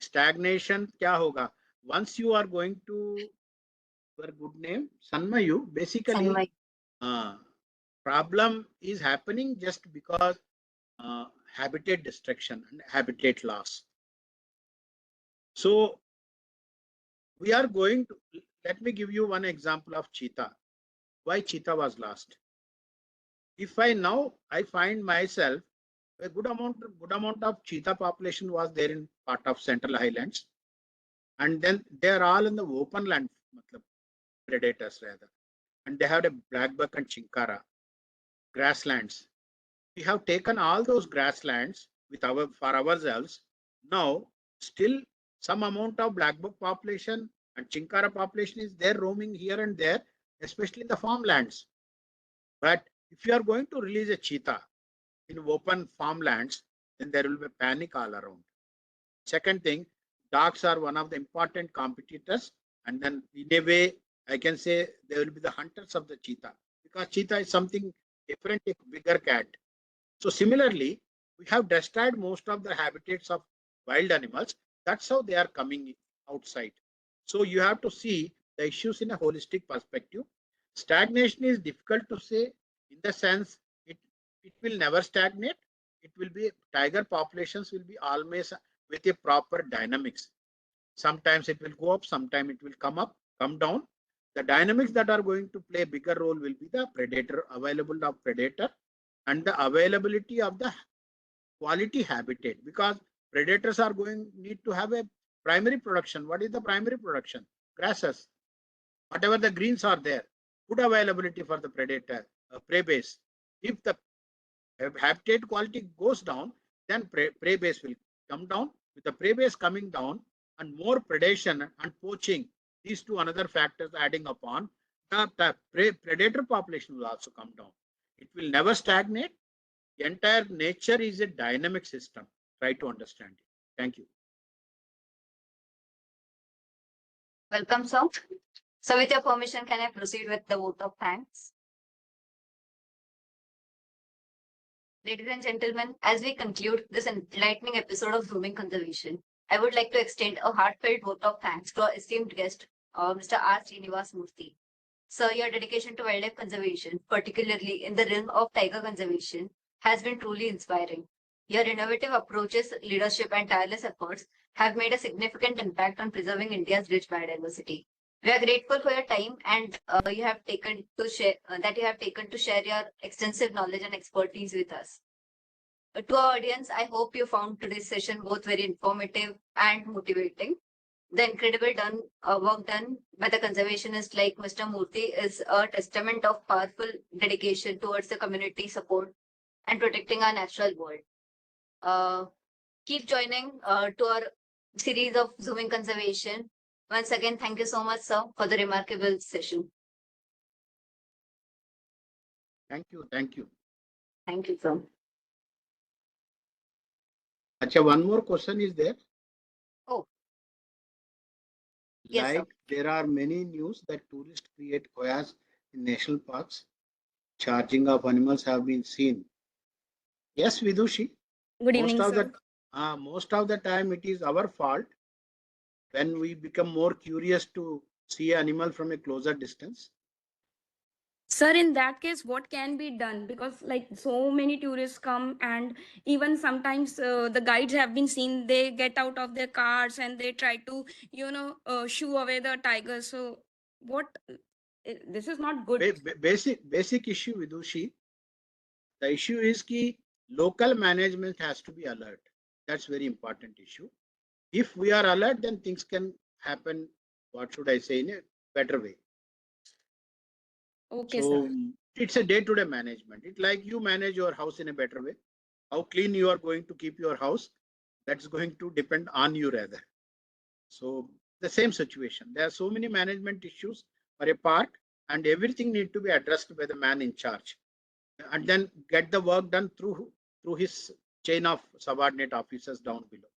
Stagnation क्या होगा? Once you are going to your good name, Sanmayu, basically, Sanmayu. problem is happening just because habitat destruction and habitat loss. So we are going to, let me give you one example of cheetah. Why cheetah was lost? If I find myself a good amount of cheetah population was there in part of Central Highlands, and then they are all in the open land, predators rather, and they have a black buck and chinkara grasslands. We have taken all those grasslands for ourselves. Now still some amount of black buck population and chinkara population is there roaming here and there, especially in the farmlands. But if you are going to release a cheetah in open farmlands, then there will be panic all around. Second thing, dogs are one of the important competitors, and then in a way I can say they will be the hunters of the cheetah, because cheetah is something different, a bigger cat. So similarly, we have destroyed most of the habitats of wild animals. That's how they are coming outside. So you have to see the issues in a holistic perspective. Stagnation is difficult to say in the sense it will never stagnate. It will be, tiger populations will be always with a proper dynamics. Sometimes it will go up, sometimes it will come down. The dynamics that are going to play a bigger role will be the predator, available of predator, and the availability of the quality habitat, because predators are need to have a primary production. What is the primary production? Grasses, whatever the greens are there, good availability for the predator, prey base. If the habitat quality goes down, then prey base will come down. With the prey base coming down and more predation and poaching, these two another factors adding upon, the predator population will also come down. It will never stagnate. The entire nature is a dynamic system. Try to understand it. Thank you. Welcome, sir. So with your permission, can I proceed with the vote of thanks? Ladies and gentlemen, as we conclude this enlightening episode of Zooming Conservation, I would like to extend a heartfelt vote of thanks to our esteemed guest, Mr. R. Srinivas Murthy. Sir, your dedication to wildlife conservation, particularly in the realm of tiger conservation, has been truly inspiring. Your innovative approaches, leadership, and tireless efforts have made a significant impact on preserving India's rich biodiversity. We are grateful for your time and you have taken to share your extensive knowledge and expertise with us. To our audience, I hope you found today's session both very informative and motivating. The incredible work done by the conservationists like Mr. Murthy is a testament of powerful dedication towards the community support and protecting our natural world. Keep joining to our series of Zooming Conservation. Once again, thank you so much, sir, for the remarkable session. Thank you. Thank you. Thank you, sir. Acha, one more question is there. Oh. Yes, sir. Like there are many news that tourists create koyas in national parks. Charging of animals have been seen. Yes, Vidushi. Good evening, sir. Most of the time it is our fault when we become more curious to see an animal from a closer distance. Sir, in that case, what can be done? Because like so many tourists come, and even sometimes the guides have been seen, they get out of their cars and they try to, shoo away the tigers. So what, this is not good. Basic issue, Vidushi. The issue is ki local management has to be alert. That's very important issue. If we are alert, then things can happen, what should I say, in a better way. Okay, So sir. it's a day-to-day management. It's like you manage your house in a better way. How clean you are going to keep your house, that's going to depend on you rather. So the same situation. There are so many management issues for a park, and everything need to be addressed by the man in charge, and then get the work done through his chain of subordinate officers down below.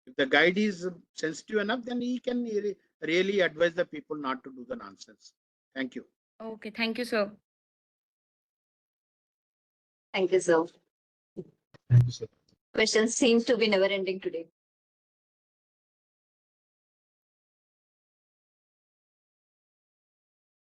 If the guide is sensitive enough, then he can really advise the people not to do the nonsense. Thank you. Okay, thank you, sir. Thank you, sir. Thank you, sir. Questions seem to be never ending today.